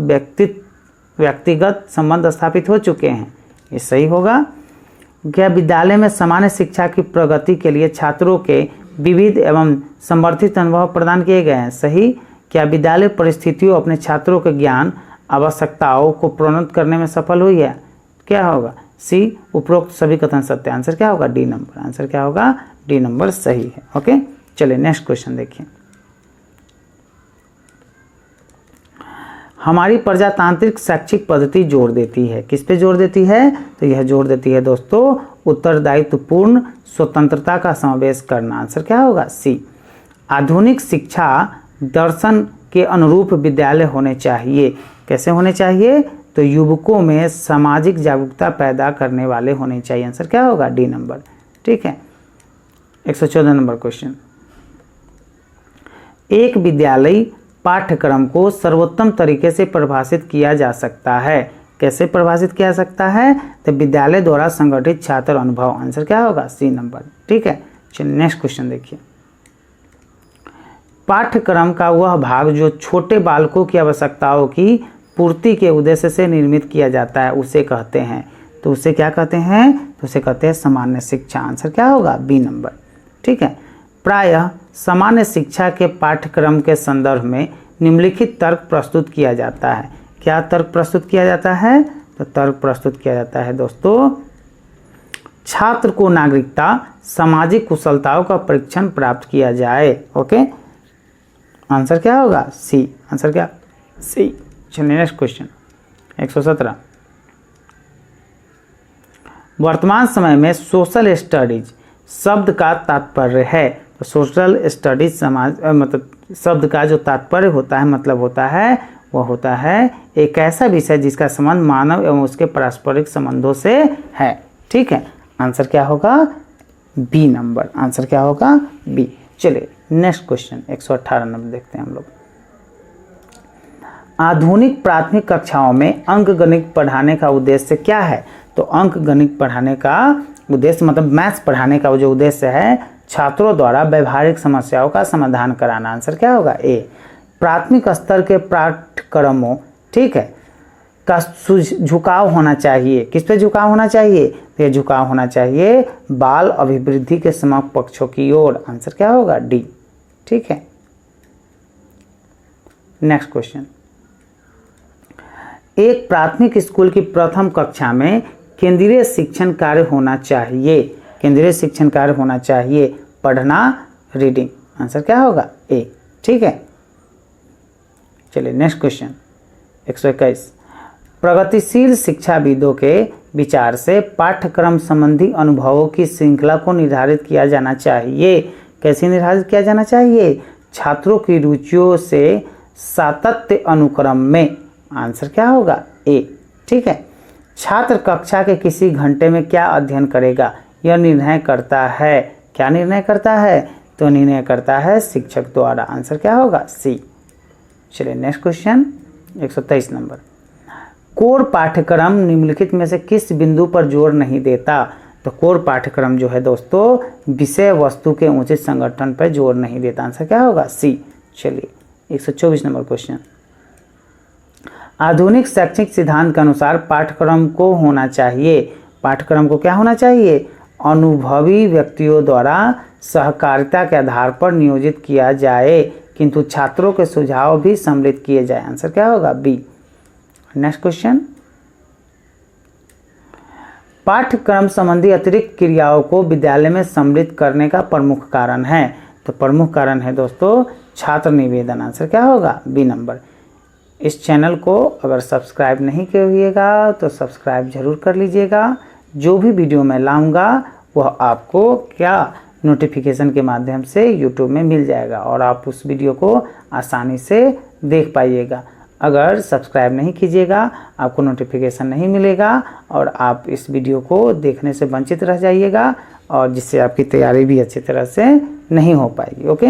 व्यक्तिगत संबंध स्थापित हो चुके हैं? ये सही होगा। क्या विद्यालय में सामान्य शिक्षा की प्रगति के लिए छात्रों के विविध एवं संवर्धित अनुभव प्रदान किए गए हैं? सही। क्या विद्यालय परिस्थितियों अपने छात्रों के ज्ञान आवश्यकताओं को प्रोन्नत करने में सफल हुई है? क्या होगा? सी। उपरोक्त सभी कथन सत्य। आंसर क्या होगा? D number. आंसर क्या होगा? डी नंबर सही है। ओके, चलिए नेक्स्ट क्वेश्चन देखिए। हमारी प्रजातांत्रिक शैक्षिक पद्धति जोर देती है। किस पे जोर देती है? तो यह जोर देती है दोस्तों उत्तरदायित्वपूर्ण स्वतंत्रता का समावेश करना। आंसर क्या होगा? सी। आधुनिक शिक्षा दर्शन के अनुरूप विद्यालय होने चाहिए। कैसे होने चाहिए? तो युवकों में सामाजिक जागरूकता पैदा करने वाले होने चाहिए। आंसर क्या होगा? D number. ठीक है, 114 नंबर क्वेश्चन। एक विद्यालय पाठ्यक्रम को सर्वोत्तम तरीके से परिभाषित किया जा सकता है। कैसे परिभाषित किया जा सकता है? तो विद्यालय द्वारा संगठित छात्र अनुभव। आंसर क्या होगा? C number. ठीक है, चलिए नेक्स्ट क्वेश्चन देखिए। पाठ्यक्रम का वह भाग जो छोटे बालकों की आवश्यकताओं की पूर्ति के उद्देश्य से निर्मित किया जाता है उसे कहते हैं। तो उसे क्या कहते हैं? तो उसे कहते हैं सामान्य शिक्षा। आंसर क्या होगा? B number. ठीक है, प्रायः सामान्य शिक्षा के पाठ्यक्रम के संदर्भ में निम्नलिखित तर्क प्रस्तुत किया जाता है। क्या तर्क प्रस्तुत किया जाता है? तो तर्क प्रस्तुत किया जाता है दोस्तों, छात्र को नागरिकता सामाजिक कुशलताओं का परीक्षण प्राप्त किया जाए। ओके, आंसर क्या होगा? सी। आंसर क्या? सी। चलिए नेक्स्ट क्वेश्चन 117। वर्तमान समय में सोशल स्टडीज शब्द का तात्पर्य है। तो सोशल स्टडीज समाज मतलब शब्द का जो तात्पर्य होता है, मतलब होता है, वह होता है एक ऐसा विषय जिसका संबंध मानव एवं उसके पारस्परिक संबंधों से है। ठीक है, आंसर क्या होगा? B number. आंसर क्या होगा? बी। चलिए नेक्स्ट क्वेश्चन 118 नंबर देखते हैं हम लोग। आधुनिक प्राथमिक कक्षाओं में अंकगणित पढ़ाने का उद्देश्य क्या है? तो अंकगणित पढ़ाने का उद्देश्य मतलब मैथ्स पढ़ाने का जो उद्देश्य है, छात्रों द्वारा व्यवहारिक समस्याओं का समाधान कराना। आंसर क्या होगा? ए। प्राथमिक स्तर के पाठ्यक्रमों, ठीक है, का झुकाव होना चाहिए। किस पे झुकाव होना चाहिए? तो ये झुकाव होना चाहिए बाल अभिवृद्धि के समग्र पक्षों की ओर। आंसर क्या होगा? डी। ठीक है, नेक्स्ट क्वेश्चन। एक प्राथमिक स्कूल की प्रथम कक्षा में केंद्रीय शिक्षण कार्य होना चाहिए। केंद्रीय शिक्षण कार्य होना चाहिए पढ़ना, रीडिंग। आंसर क्या होगा? ए। ठीक है, चलिए नेक्स्ट क्वेश्चन 121। प्रगतिशील शिक्षाविदों के विचार से पाठ्यक्रम संबंधी अनुभवों की श्रृंखला को निर्धारित किया जाना चाहिए। कैसे निर्धारित किया जाना चाहिए? छात्रों की रुचियों से सातत्य अनुक्रम में। आंसर क्या होगा? ए। ठीक है, छात्र कक्षा के किसी घंटे में क्या अध्ययन करेगा, यह निर्णय करता है। क्या निर्णय करता है? तो निर्णय करता है शिक्षक द्वारा। आंसर क्या होगा? सी। चलिए नेक्स्ट क्वेश्चन 123 नंबर। कोर पाठ्यक्रम निम्नलिखित में से किस बिंदु पर जोर नहीं देता? तो कोर पाठ्यक्रम जो है दोस्तों विषय वस्तु के उचित संगठन पर जोर नहीं देता। आंसर क्या होगा? सी। चलिए 124 नंबर क्वेश्चन। आधुनिक शैक्षिक सिद्धांत के अनुसार पाठ्यक्रम को होना चाहिए। पाठ्यक्रम को क्या होना चाहिए? अनुभवी व्यक्तियों द्वारा सहकारिता के आधार पर नियोजित किया जाए, किंतु छात्रों के सुझाव भी सम्मिलित किए जाए। आंसर क्या होगा? बी। Next question. पाठ्यक्रम संबंधी अतिरिक्त क्रियाओं को विद्यालय में सम्मिलित करने का प्रमुख कारण है। तो प्रमुख कारण है दोस्तों छात्र निवेदन। आंसर क्या होगा? B number. इस चैनल को अगर सब्सक्राइब नहीं किए हुएगा तो सब्सक्राइब जरूर कर लीजिएगा। जो भी वीडियो मैं लाऊंगा वह आपको क्या नोटिफिकेशन के माध्यम से यूट्यूब में मिल जाएगा और आप उस वीडियो को आसानी से देख पाइएगा। अगर सब्सक्राइब नहीं कीजिएगा आपको नोटिफिकेशन नहीं मिलेगा और आप इस वीडियो को देखने से वंचित रह जाइएगा और जिससे आपकी तैयारी भी अच्छी तरह से नहीं हो पाएगी। ओके,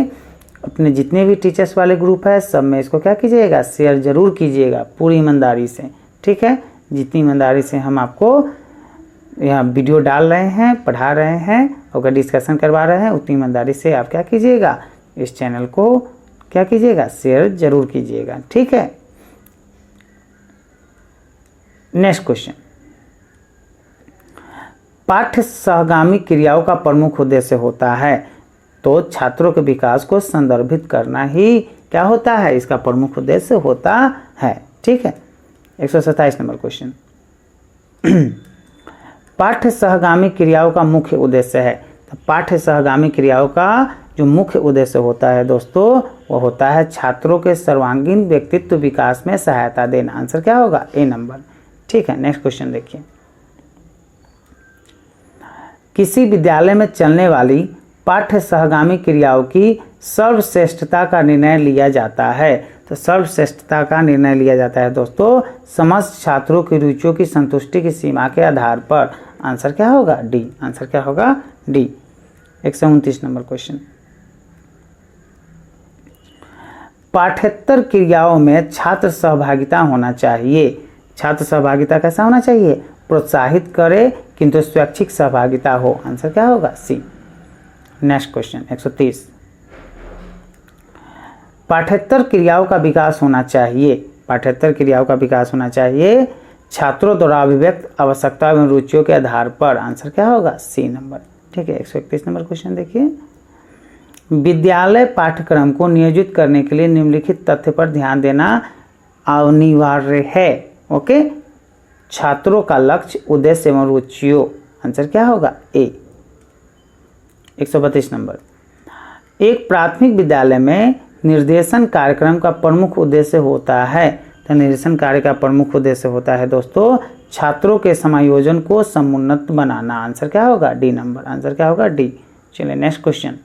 अपने जितने भी टीचर्स वाले ग्रुप है सब में इसको क्या कीजिएगा? शेयर जरूर कीजिएगा पूरी ईमानदारी से। ठीक है, जितनी ईमानदारी से हम आपको यहाँ वीडियो डाल रहे हैं, पढ़ा रहे हैं और डिस्कशन करवा रहे हैं, उतनी ईमानदारी से आप क्या कीजिएगा? इस चैनल को क्या कीजिएगा? शेयर जरूर कीजिएगा। ठीक है, नेक्स्ट क्वेश्चन। पाठ्य सहगामी क्रियाओं का प्रमुख उद्देश्य होता है। तो छात्रों के विकास को संदर्भित करना ही क्या होता है? इसका प्रमुख उद्देश्य होता है। ठीक है, 127 नंबर क्वेश्चन। पाठ्य सहगामी क्रियाओं का मुख्य उद्देश्य है। तो पाठ्य सहगामी क्रियाओं का जो मुख्य उद्देश्य होता है दोस्तों वो होता है छात्रों के सर्वांगीण व्यक्तित्व विकास में सहायता देना। आंसर क्या होगा? ए नंबर। ठीक है, नेक्स्ट क्वेश्चन देखिए। किसी विद्यालय में चलने वाली पाठ्य सहगामी क्रियाओं की सर्वश्रेष्ठता का निर्णय लिया जाता है। तो सर्वश्रेष्ठता का निर्णय लिया जाता है दोस्तों समस्त छात्रों की रुचियों की संतुष्टि की सीमा के आधार पर। आंसर क्या होगा? डी। आंसर क्या होगा? डी। 129 number question. पाठ्येतर क्रियाओं में छात्र सहभागिता होना चाहिए। छात्र सहभागिता कैसा होना चाहिए? प्रोत्साहित करे किंतु स्वैच्छिक सहभागिता हो। आंसर क्या होगा? सी। Next question 130। पाठ्येतर क्रियाओं का विकास होना चाहिए। पाठ्येतर क्रियाओं का विकास होना चाहिए छात्रों द्वारा अभिव्यक्त आवश्यकता एवं रुचियों के आधार पर। आंसर क्या होगा? C number. ठीक है, 131 नंबर क्वेश्चन देखिए। विद्यालय पाठ्यक्रम को नियोजित करने के लिए निम्नलिखित तथ्य पर ध्यान देना अनिवार्य है। ओके, छात्रों का लक्ष्य, उद्देश्य एवं रुचियों। आंसर क्या होगा? ए। 132 नंबर। एक प्राथमिक विद्यालय में निर्देशन कार्यक्रम का प्रमुख उद्देश्य होता है। तो निर्देशन कार्य का प्रमुख उद्देश्य होता है दोस्तों छात्रों के समायोजन को समुन्नत बनाना। आंसर क्या होगा? D number. आंसर क्या होगा? डी। चलिए नेक्स्ट क्वेश्चन।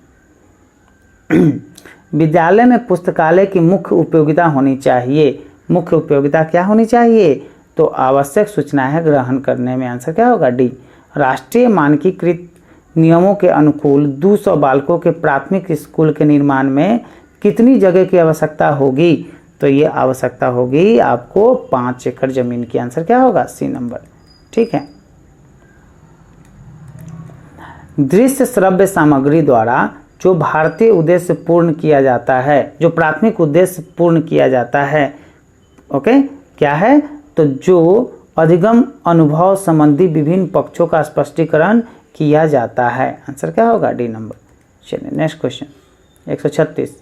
विद्यालय में पुस्तकालय की मुख्य उपयोगिता होनी चाहिए। मुख्य उपयोगिता क्या होनी चाहिए? तो आवश्यक सूचनाएं ग्रहण करने में। आंसर क्या होगा? डी। राष्ट्रीय मानकीकृत नियमों के अनुकूल 200 बालकों के प्राथमिक स्कूल के निर्माण में कितनी जगह की आवश्यकता होगी? तो ये आवश्यकता होगी आपको 5 एकड़ जमीन की। आंसर क्या होगा? C number. ठीक है। दृश्य श्रव्य सामग्री द्वारा जो भारतीय उद्देश्य पूर्ण किया जाता है, जो प्राथमिक उद्देश्य पूर्ण किया जाता है, ओके, क्या है? तो जो अधिगम अनुभव संबंधी विभिन्न पक्षों का स्पष्टीकरण किया जाता है। आंसर क्या होगा? D number. चलिए नेक्स्ट क्वेश्चन 136।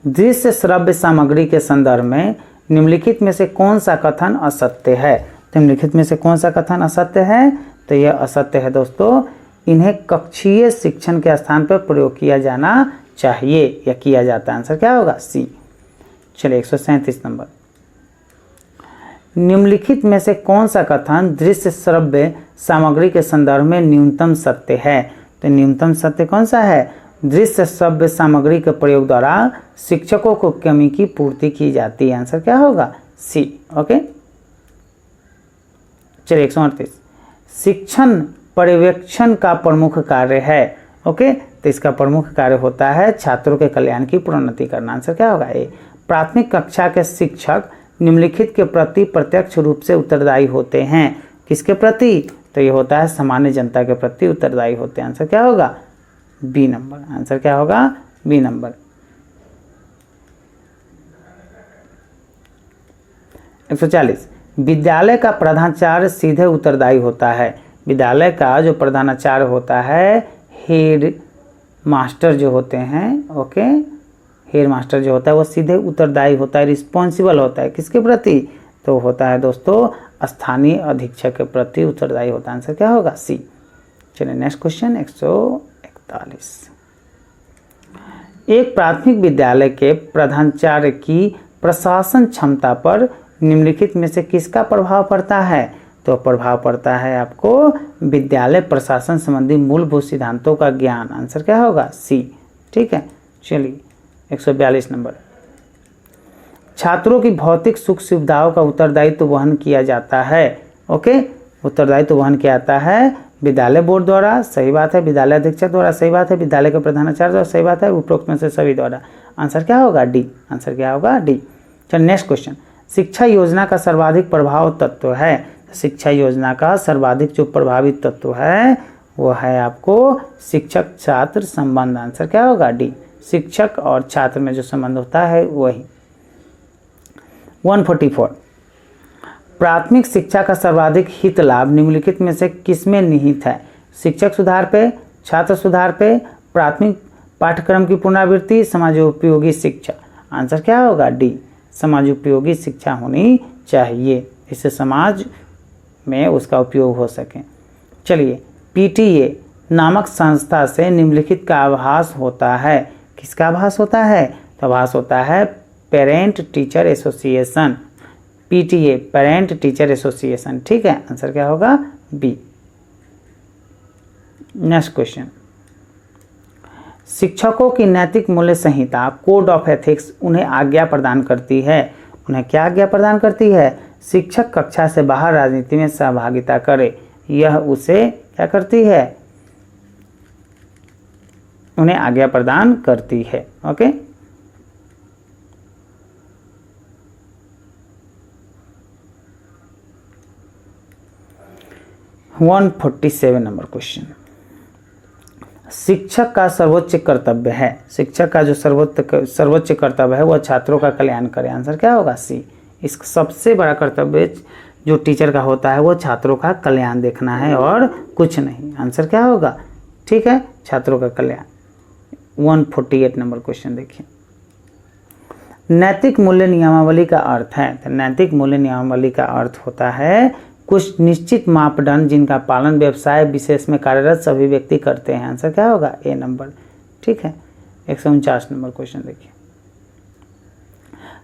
दृश्य श्रव्य सामग्री के संदर्भ में निम्नलिखित में से कौन सा कथन असत्य है? तो निम्नलिखित में से कौन सा कथन असत्य है? तो यह असत्य है दोस्तों, इन्हें कक्षीय शिक्षण के स्थान पर प्रयोग किया जाना चाहिए या किया जाता है। आंसर क्या होगा? सी। चलिए 137 नंबर। निम्नलिखित में से कौन सा कथन दृश्य श्रव्य सामग्री के संदर्भ में न्यूनतम सत्य है? तो न्यूनतम सत्य कौन सा है? दृश्य श्रव्य सामग्री के प्रयोग द्वारा शिक्षकों को कमी की पूर्ति की जाती है। आंसर क्या होगा? सी। ओके। चलिए 138। शिक्षण पर्यवेक्षण का प्रमुख कार्य है। ओके, तो इसका प्रमुख कार्य होता है छात्रों के कल्याण की प्रोन्नति करना। आंसर क्या होगा? ए। प्राथमिक कक्षा के शिक्षक निम्नलिखित के प्रति प्रत्यक्ष रूप से उत्तरदायी होते हैं। किसके प्रति? तो ये होता है सामान्य जनता के प्रति उत्तरदायी होते हैं। आंसर क्या होगा? B number. आंसर क्या होगा? B number. 140। विद्यालय का प्रधानाचार्य सीधे उत्तरदायी होता है। विद्यालय का जो प्रधानाचार्य होता है, हेड मास्टर जो होते हैं, ओके, हेड मास्टर जो होता है वो सीधे उत्तरदायी होता है, रिस्पॉन्सिबल होता है। किसके प्रति? तो होता है दोस्तों स्थानीय अधीक्षक के प्रति उत्तरदायी होता है। आंसर क्या होगा? सी। चलिए नेक्स्ट क्वेश्चन 141। एक प्राथमिक विद्यालय के प्रधानाचार्य की प्रशासन क्षमता पर निम्नलिखित में से किसका प्रभाव पड़ता है? तो प्रभाव पड़ता है आपको विद्यालय प्रशासन संबंधी मूलभूत सिद्धांतों का ज्ञान। आंसर क्या होगा? सी। ठीक है। चलिए 142 नंबर। छात्रों की भौतिक सुख सुविधाओं का उत्तरदायित्व वहन किया जाता है। ओके, उत्तरदायित्व वहन किया जाता है विद्यालय बोर्ड द्वारा, सही बात है, विद्यालय अधीक्षक द्वारा, सही बात है, विद्यालय के प्रधानाचार्य द्वारा, सही बात है, उपरोक्त में से सभी द्वारा। आंसर क्या होगा? डी। आंसर क्या होगा? डी। चल नेक्स्ट क्वेश्चन। शिक्षा योजना का सर्वाधिक प्रभाव तत्व है। शिक्षा योजना का सर्वाधिक जो प्रभावित तत्व है वो है आपको शिक्षक छात्र संबंध। आंसर क्या होगा? डी। शिक्षक और छात्र में जो संबंध होता है वही। 144। प्राथमिक शिक्षा का सर्वाधिक हित लाभ निम्नलिखित में से किसमें निहित है? शिक्षक सुधार पे, छात्र सुधार पे, प्राथमिक पाठ्यक्रम की पुनरावृत्ति, समाजोपयोगी शिक्षा। आंसर क्या होगा? डी। समाजोपयोगी शिक्षा होनी चाहिए, इससे समाज में उसका उपयोग हो सके। चलिए, पीटीए नामक संस्था से निम्नलिखित का आभास होता है। किसका आभास होता है? तो आभास होता है parent teacher association. PTA, parent teacher association. ठीक है, आंसर क्या होगा? बी। Next question. शिक्षकों की नैतिक मूल्य संहिता कोड ऑफ एथिक्स उन्हें आज्ञा प्रदान करती है। उन्हें क्या आज्ञा प्रदान करती है? शिक्षक कक्षा से बाहर राजनीति में सहभागिता करे, यह उसे क्या करती है? उन्हें आज्ञा प्रदान करती है। Okay, 147 number question. शिक्षक का सर्वोच्च कर्तव्य है। शिक्षक का जो सर्वोच्च कर्तव्य है वह छात्रों का कल्याण करे। आंसर क्या होगा? सी। इसका सबसे बड़ा कर्तव्य जो टीचर का होता है वो छात्रों का कल्याण देखना है और कुछ नहीं। आंसर क्या होगा? ठीक है, छात्रों का कल्याण। 148 नंबर क्वेश्चन देखिए। नैतिक मूल्य नियमावली का अर्थ है। तो नैतिक मूल्य नियमावली का अर्थ होता है कुछ निश्चित मापदंड जिनका पालन व्यवसाय विशेष में कार्यरत सभी व्यक्ति करते हैं। आंसर क्या होगा? ए नंबर। ठीक है, 149 नंबर क्वेश्चन देखिए।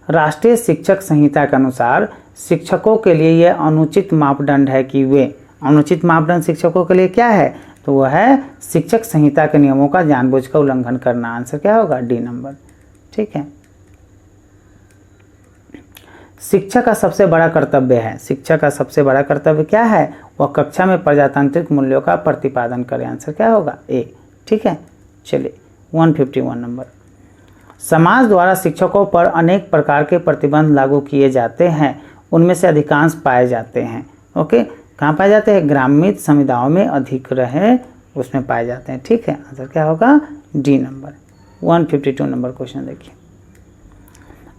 राष्ट्रीय शिक्षक संहिता के अनुसार शिक्षकों के लिए यह अनुचित मापदंड है कि वे, अनुचित मापदंड शिक्षकों के लिए क्या है? तो वह है शिक्षक संहिता के नियमों का जानबूझकर उल्लंघन करना। आंसर क्या होगा? D number. ठीक है। शिक्षक का सबसे बड़ा कर्तव्य है, शिक्षक का सबसे बड़ा कर्तव्य क्या है? वह कक्षा में प्रजातांत्रिक मूल्यों का प्रतिपादन करे। आंसर क्या होगा? ए। ठीक है। चलिए 151 नंबर। समाज द्वारा शिक्षकों पर अनेक प्रकार के प्रतिबंध लागू किए जाते हैं, उनमें से अधिकांश पाए जाते हैं। ओके, कहाँ पाए जाते हैं? ग्रामीण समुदायों में अधिक रहे उसमें पाए जाते हैं। ठीक है। आंसर क्या होगा? D number. 152 नंबर क्वेश्चन देखिए।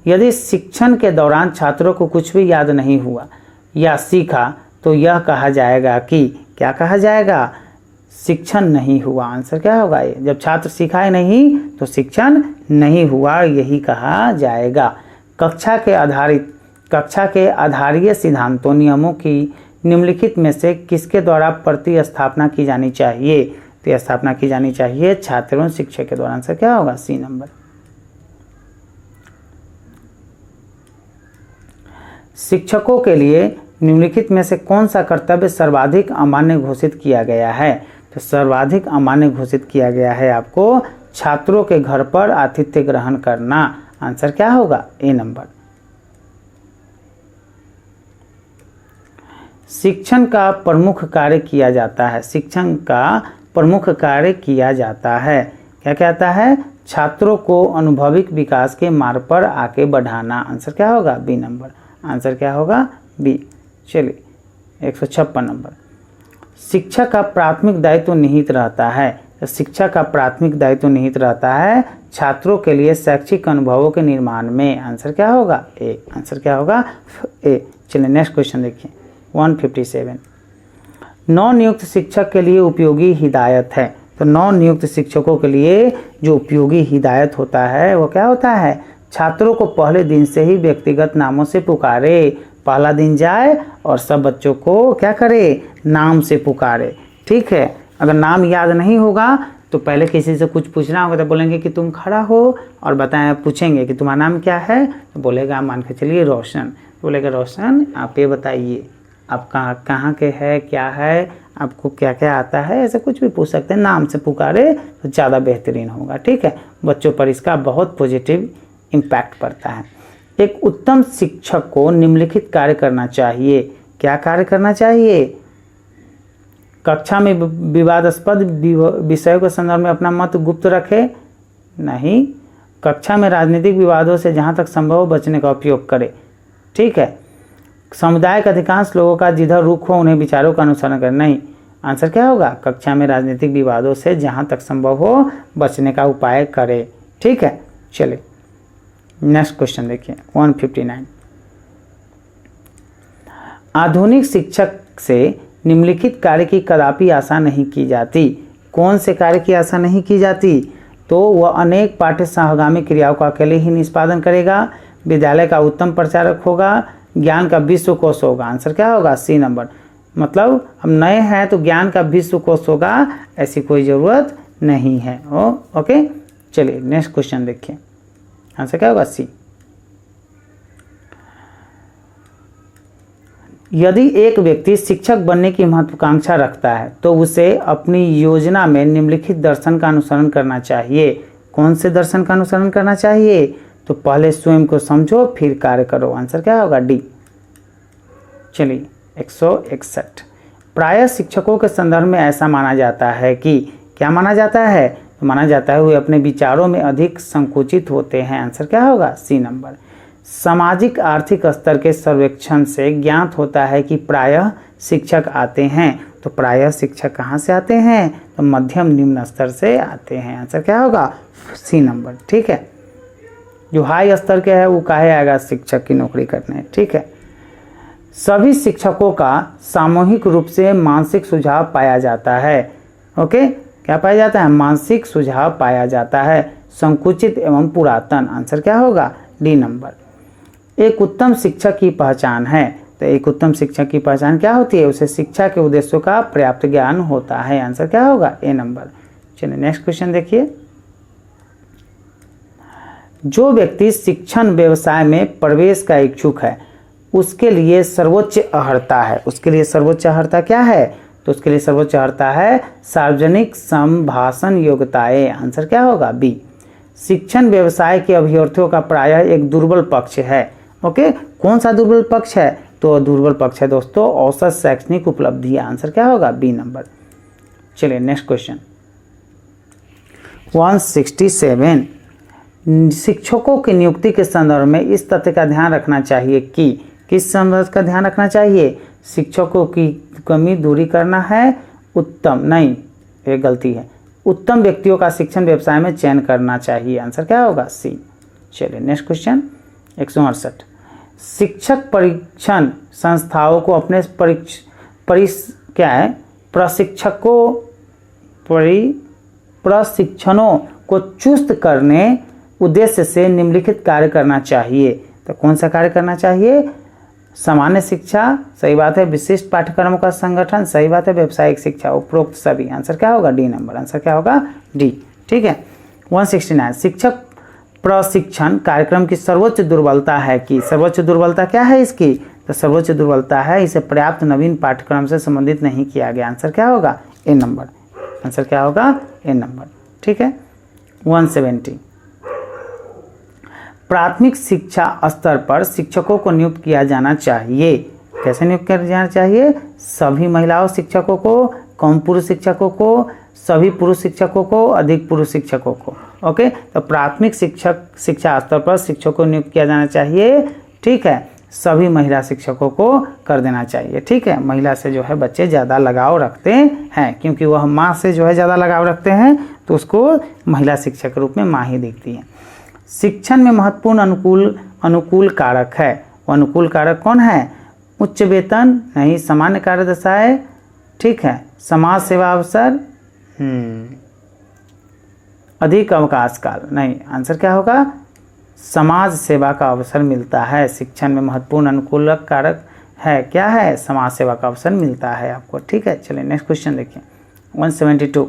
यदि शिक्षण के दौरान छात्रों को कुछ भी याद नहीं हुआ या सीखा तो यह कहा जाएगा कि, क्या कहा जाएगा? शिक्षण नहीं हुआ। आंसर क्या होगा? ये जब छात्र सिखाए नहीं तो शिक्षण नहीं हुआ, यही कहा जाएगा। कक्षा के आधारीय सिद्धांतों नियमों की निम्नलिखित में से किसके द्वारा प्रतिस्थापना की जानी चाहिए? तो स्थापना की जानी चाहिए छात्र एवं शिक्षक के द्वारा। आंसर क्या होगा? C number. शिक्षकों के लिए निम्नलिखित में से कौन सा कर्तव्य सर्वाधिक अमान्य घोषित किया गया है? तो सर्वाधिक अमान्य घोषित किया गया है आपको छात्रों के घर पर आतिथ्य ग्रहण करना। आंसर क्या होगा? ए नंबर। शिक्षण का प्रमुख कार्य किया जाता है, शिक्षण का प्रमुख कार्य किया जाता है, क्या कहता है? छात्रों को अनुभविक विकास के मार्ग पर आगे बढ़ाना। आंसर क्या होगा? B number. आंसर क्या होगा? बी। चलिए 156 नंबर। शिक्षा का प्राथमिक दायित्व निहित रहता है, तो शिक्षा का प्राथमिक दायित्व निहित रहता है छात्रों के लिए शैक्षिक अनुभवों के निर्माण में। आंसर क्या होगा? ए। आंसर क्या होगा? ए। चलिए नेक्स्ट क्वेश्चन देखिए 157। नव नियुक्त शिक्षक के लिए उपयोगी हिदायत है, तो नव नियुक्त शिक्षकों के लिए जो उपयोगी हिदायत होता है वो क्या होता है? छात्रों को पहले दिन से ही व्यक्तिगत नामों से पुकारे, पहला दिन जाए और सब बच्चों को क्या करे? नाम से पुकारे। ठीक है। अगर नाम याद नहीं होगा तो पहले किसी से कुछ पूछना होगा तो बोलेंगे कि तुम खड़ा हो और बताएं, पूछेंगे कि तुम्हारा नाम क्या है, तो बोलेगा मान के चलिए रोशन, बोलेगा रोशन आप ये बताइए आप कहाँ के हैं, क्या है, आपको क्या क्या आता है, ऐसे कुछ भी पूछ सकते हैं। नाम से पुकारे तो ज़्यादा बेहतरीन होगा। ठीक है। बच्चों पर इसका बहुत पॉजिटिव इम्पैक्ट पड़ता है। एक उत्तम शिक्षक को निम्नलिखित कार्य करना चाहिए, क्या कार्य करना चाहिए? कक्षा में विवादास्पद विषयों के संदर्भ में अपना मत गुप्त रखे नहीं, कक्षा में राजनीतिक विवादों से जहाँ तक संभव बचने का उपयोग करे। ठीक है। समुदाय के अधिकांश लोगों का जिधर रुख हो उन्हें विचारों का अनुसरण करे नहीं। आंसर क्या होगा? कक्षा में राजनीतिक विवादों से जहाँ तक संभव हो बचने का उपाय करे। ठीक है। चलिए नेक्स्ट क्वेश्चन देखिए 159। आधुनिक शिक्षक से निम्नलिखित कार्य की कदापि आशा नहीं की जाती। कौन से कार्य की आशा नहीं की जाती? तो वह अनेक पाठ्य सहगामी क्रियाओं का अकेले ही निष्पादन करेगा, विद्यालय का उत्तम प्रचारक होगा, ज्ञान का विश्वकोश होगा। आंसर क्या होगा? C number. मतलब हम नए हैं तो ज्ञान का विश्वकोश होगा, ऐसी कोई ज़रूरत नहीं है। ओके। चलिए नेक्स्ट क्वेश्चन देखिए। आंसर क्या होगा? सी। यदि एक व्यक्ति शिक्षक बनने की महत्वाकांक्षा रखता है तो उसे अपनी योजना में निम्नलिखित दर्शन का अनुसरण करना चाहिए। कौन से दर्शन का अनुसरण करना चाहिए? तो पहले स्वयं को समझो फिर कार्य करो। आंसर क्या होगा? डी। चलिए 161। प्रायः शिक्षकों के संदर्भ में ऐसा माना जाता है कि, क्या माना जाता है? तो माना जाता है वे अपने विचारों में अधिक संकुचित होते हैं। आंसर क्या होगा? C number. सामाजिक आर्थिक स्तर के सर्वेक्षण से ज्ञात होता है कि प्रायः शिक्षक आते हैं, तो प्रायः शिक्षक कहाँ से आते हैं? तो मध्यम निम्न स्तर से आते हैं। आंसर क्या होगा? C number. ठीक है। जो हाई स्तर के है वो काहे आएगा? शिक्षक की नौकरी करने। ठीक है। सभी शिक्षकों का सामूहिक रूप से मानसिक सुझाव पाया जाता है। ओके, क्या पाया जाता है? मानसिक सुझाव पाया जाता है, संकुचित एवं पुरातन। आंसर क्या होगा? D number. एक उत्तम शिक्षक की पहचान है, तो एक उत्तम शिक्षक की पहचान क्या होती है? उसे शिक्षा के उद्देश्यों का पर्याप्त ज्ञान होता है। आंसर क्या होगा? ए नंबर। चलिए नेक्स्ट क्वेश्चन देखिए। जो व्यक्ति शिक्षण व्यवसाय में प्रवेश का इच्छुक है उसके लिए सर्वोच्च अर्हता है, उसके लिए सर्वोच्च अर्हता क्या है? तो उसके लिए सर्वोच्च अर्थ है सार्वजनिक संभाषण योग्यताएं। आंसर क्या होगा? बी। शिक्षण व्यवसाय के अभ्यर्थियों का प्रायः एक दुर्बल पक्ष है। ओके, कौन सा दुर्बल पक्ष है? तो दुर्बल पक्ष है दोस्तों औसत शैक्षणिक उपलब्धि। आंसर क्या होगा? B number. चलिए नेक्स्ट क्वेश्चन 167। शिक्षकों की नियुक्ति के संदर्भ में इस तथ्य का ध्यान रखना चाहिए कि किस संदर्भ का ध्यान रखना चाहिए? शिक्षकों की कमी दूरी करना है, उत्तम नहीं, ये गलती है, उत्तम व्यक्तियों का शिक्षण व्यवसाय में चयन करना चाहिए। आंसर क्या होगा? सी। चलिए नेक्स्ट क्वेश्चन 168। शिक्षक परीक्षण संस्थाओं को अपने प्रशिक्षणों को चुस्त करने उद्देश्य से निम्नलिखित कार्य करना चाहिए। तो कौन सा कार्य करना चाहिए? सामान्य शिक्षा, सही बात है, विशिष्ट पाठ्यक्रमों का संगठन, सही बात है, व्यावसायिक शिक्षा, उपरोक्त सभी। आंसर क्या होगा? D number. आंसर क्या होगा? डी। ठीक है 169। शिक्षक प्रशिक्षण कार्यक्रम की सर्वोच्च दुर्बलता है कि सर्वोच्च दुर्बलता क्या है इसकी? तो सर्वोच्च दुर्बलता है इसे पर्याप्त नवीन पाठ्यक्रम से संबंधित नहीं किया गया। आंसर क्या होगा? ए नंबर। आंसर क्या होगा? ए नंबर। ठीक है 170। प्राथमिक शिक्षा स्तर पर शिक्षकों को नियुक्त किया जाना चाहिए। कैसे नियुक्त किया जाना चाहिए? सभी महिलाओं शिक्षकों को, कम पुरुष शिक्षकों को, सभी पुरुष शिक्षकों को, अधिक पुरुष शिक्षकों को। ओके, तो प्राथमिक शिक्षा स्तर पर शिक्षकों को नियुक्त किया जाना चाहिए। ठीक है, सभी महिला शिक्षकों को कर देना चाहिए। ठीक है, महिला से जो है बच्चे ज़्यादा लगाव रखते हैं, क्योंकि वह माँ से जो है ज़्यादा लगाव रखते हैं, तो उसको महिला शिक्षक के रूप में माँ ही दिखती है। शिक्षण में महत्वपूर्ण अनुकूल कारक है। वो अनुकूल कारक कौन है? उच्च वेतन नहीं, सामान्य कार्यदशाएं, ठीक है, समाज सेवा अवसर, अधिक अवकाश काल नहीं। आंसर क्या होगा? समाज सेवा का अवसर मिलता है। शिक्षण में महत्वपूर्ण अनुकूलक कारक है, क्या है? समाज सेवा का अवसर मिलता है आपको। ठीक है, चलिए नेक्स्ट क्वेश्चन देखिए 172।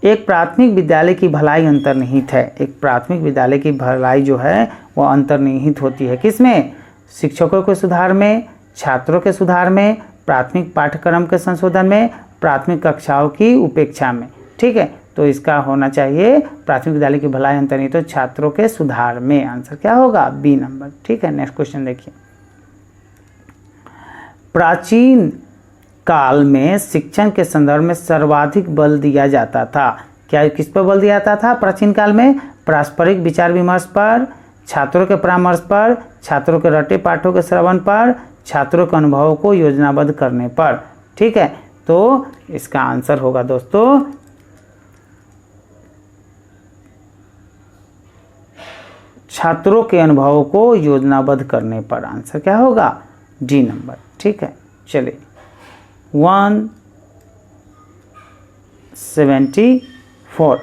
एक प्राथमिक विद्यालय की भलाई अंतर्निहित है। एक प्राथमिक विद्यालय की भलाई जो है वह अंतर्निहित होती है किसमें? शिक्षकों के सुधार में, छात्रों के सुधार में, प्राथमिक पाठ्यक्रम के संशोधन में, प्राथमिक कक्षाओं की उपेक्षा में। ठीक है, तो इसका होना चाहिए प्राथमिक विद्यालय की भलाई अंतर्निहित तो छात्रों के सुधार में। आंसर क्या होगा? B number. ठीक है, नेक्स्ट क्वेश्चन देखिए। प्राचीन काल में शिक्षण के संदर्भ में सर्वाधिक बल दिया जाता था। क्या किस पर बल दिया जाता था प्राचीन काल में? पारस्परिक विचार विमर्श पर, छात्रों के परामर्श पर, छात्रों के रटे पाठों के श्रवण पर, छात्रों के अनुभवों को योजनाबद्ध करने पर। ठीक है, तो इसका आंसर होगा दोस्तों छात्रों के अनुभवों को योजनाबद्ध करने पर। आंसर क्या होगा? D number. ठीक है, चलिए 174।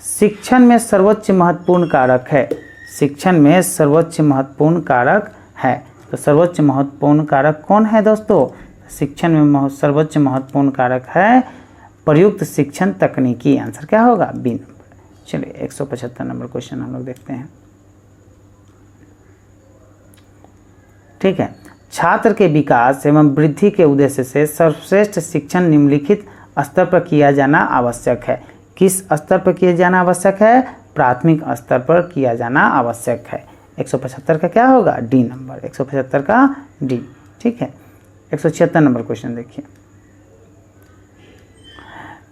शिक्षण में सर्वोच्च महत्वपूर्ण कारक है। शिक्षण में सर्वोच्च महत्वपूर्ण कारक है, तो सर्वोच्च महत्वपूर्ण कारक कौन है दोस्तों? शिक्षण में सर्वोच्च महत्वपूर्ण कारक है प्रयुक्त शिक्षण तकनीकी। आंसर क्या होगा? B number. चलिए 175 नंबर क्वेश्चन हम लोग देखते हैं। ठीक है, छात्र के विकास एवं वृद्धि के उद्देश्य से सर्वश्रेष्ठ शिक्षण निम्नलिखित स्तर पर किया जाना आवश्यक है। किस स्तर पर किया जाना आवश्यक है? प्राथमिक स्तर पर किया जाना आवश्यक है। 175 का क्या होगा? D number. 175 का डी। ठीक है, 176 नंबर क्वेश्चन देखिए।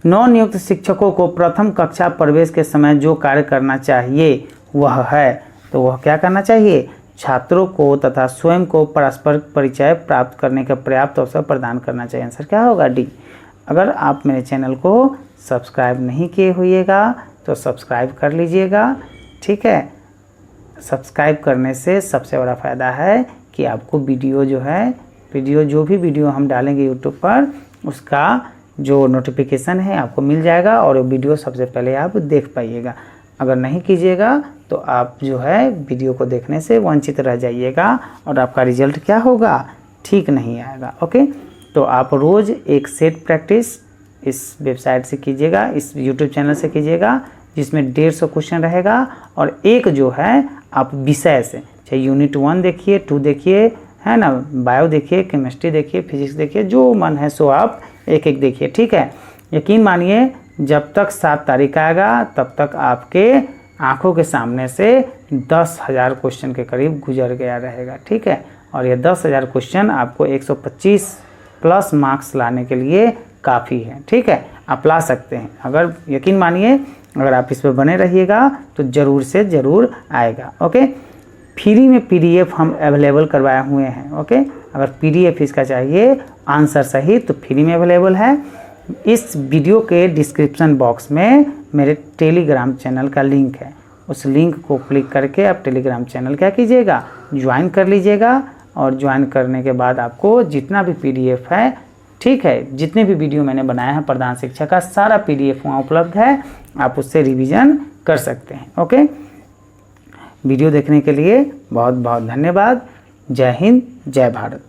नवनियुक्त शिक्षकों को प्रथम कक्षा प्रवेश के समय जो कार्य करना चाहिए वह है, तो वह क्या करना चाहिए? छात्रों को तथा स्वयं को परस्पर परिचय प्राप्त करने का पर्याप्त अवसर प्रदान करना चाहिए। आंसर क्या होगा? डी। अगर आप मेरे चैनल को सब्सक्राइब नहीं किए हुइएगा तो सब्सक्राइब कर लीजिएगा। ठीक है, सब्सक्राइब करने से सबसे बड़ा फ़ायदा है कि आपको वीडियो जो भी वीडियो हम डालेंगे यूट्यूब पर उसका जो नोटिफिकेशन है आपको मिल जाएगा और वीडियो सबसे पहले आप देख पाइएगा। अगर नहीं कीजिएगा तो आप जो है वीडियो को देखने से वंचित रह जाइएगा और आपका रिजल्ट क्या होगा? ठीक नहीं आएगा। ओके, तो आप रोज़ एक सेट प्रैक्टिस इस वेबसाइट से कीजिएगा, इस यूट्यूब चैनल से कीजिएगा, जिसमें 150 क्वेश्चन रहेगा और एक जो है आप विषय से, चाहे यूनिट 1 देखिए, 2 देखिए, है ना, बायो देखिए, केमिस्ट्री देखिए, फिजिक्स देखिए, जो मन है सो आप एक एक देखिए, ठीक है। यकीन मानिए जब तक 7 तारीख आएगा तब तक आपके आंखों के सामने से 10,000 क्वेश्चन के करीब गुजर गया रहेगा, ठीक है। और ये 10,000 क्वेश्चन आपको 125 प्लस मार्क्स लाने के लिए काफ़ी है, ठीक है। आप ला सकते हैं, अगर यकीन मानिए अगर आप इस पर बने रहिएगा तो ज़रूर से ज़रूर आएगा, ओके। फ्री में PDF हम अवेलेबल करवाए हुए हैं, ओके। अगर PDF इसका चाहिए आंसर सहित तो फ्री में अवेलेबल है। इस वीडियो के डिस्क्रिप्शन बॉक्स में मेरे टेलीग्राम चैनल का लिंक है, उस लिंक को क्लिक करके आप टेलीग्राम चैनल क्या कीजिएगा, ज्वाइन कर लीजिएगा। और ज्वाइन करने के बाद आपको जितना भी PDF है, ठीक है, जितने भी वीडियो मैंने बनाया है प्रधान शिक्षक का सारा PDF वहाँ उपलब्ध है, आप उससे रिवीजन कर सकते हैं, ओके। वीडियो देखने के लिए बहुत बहुत धन्यवाद। जय हिंद, जय भारत।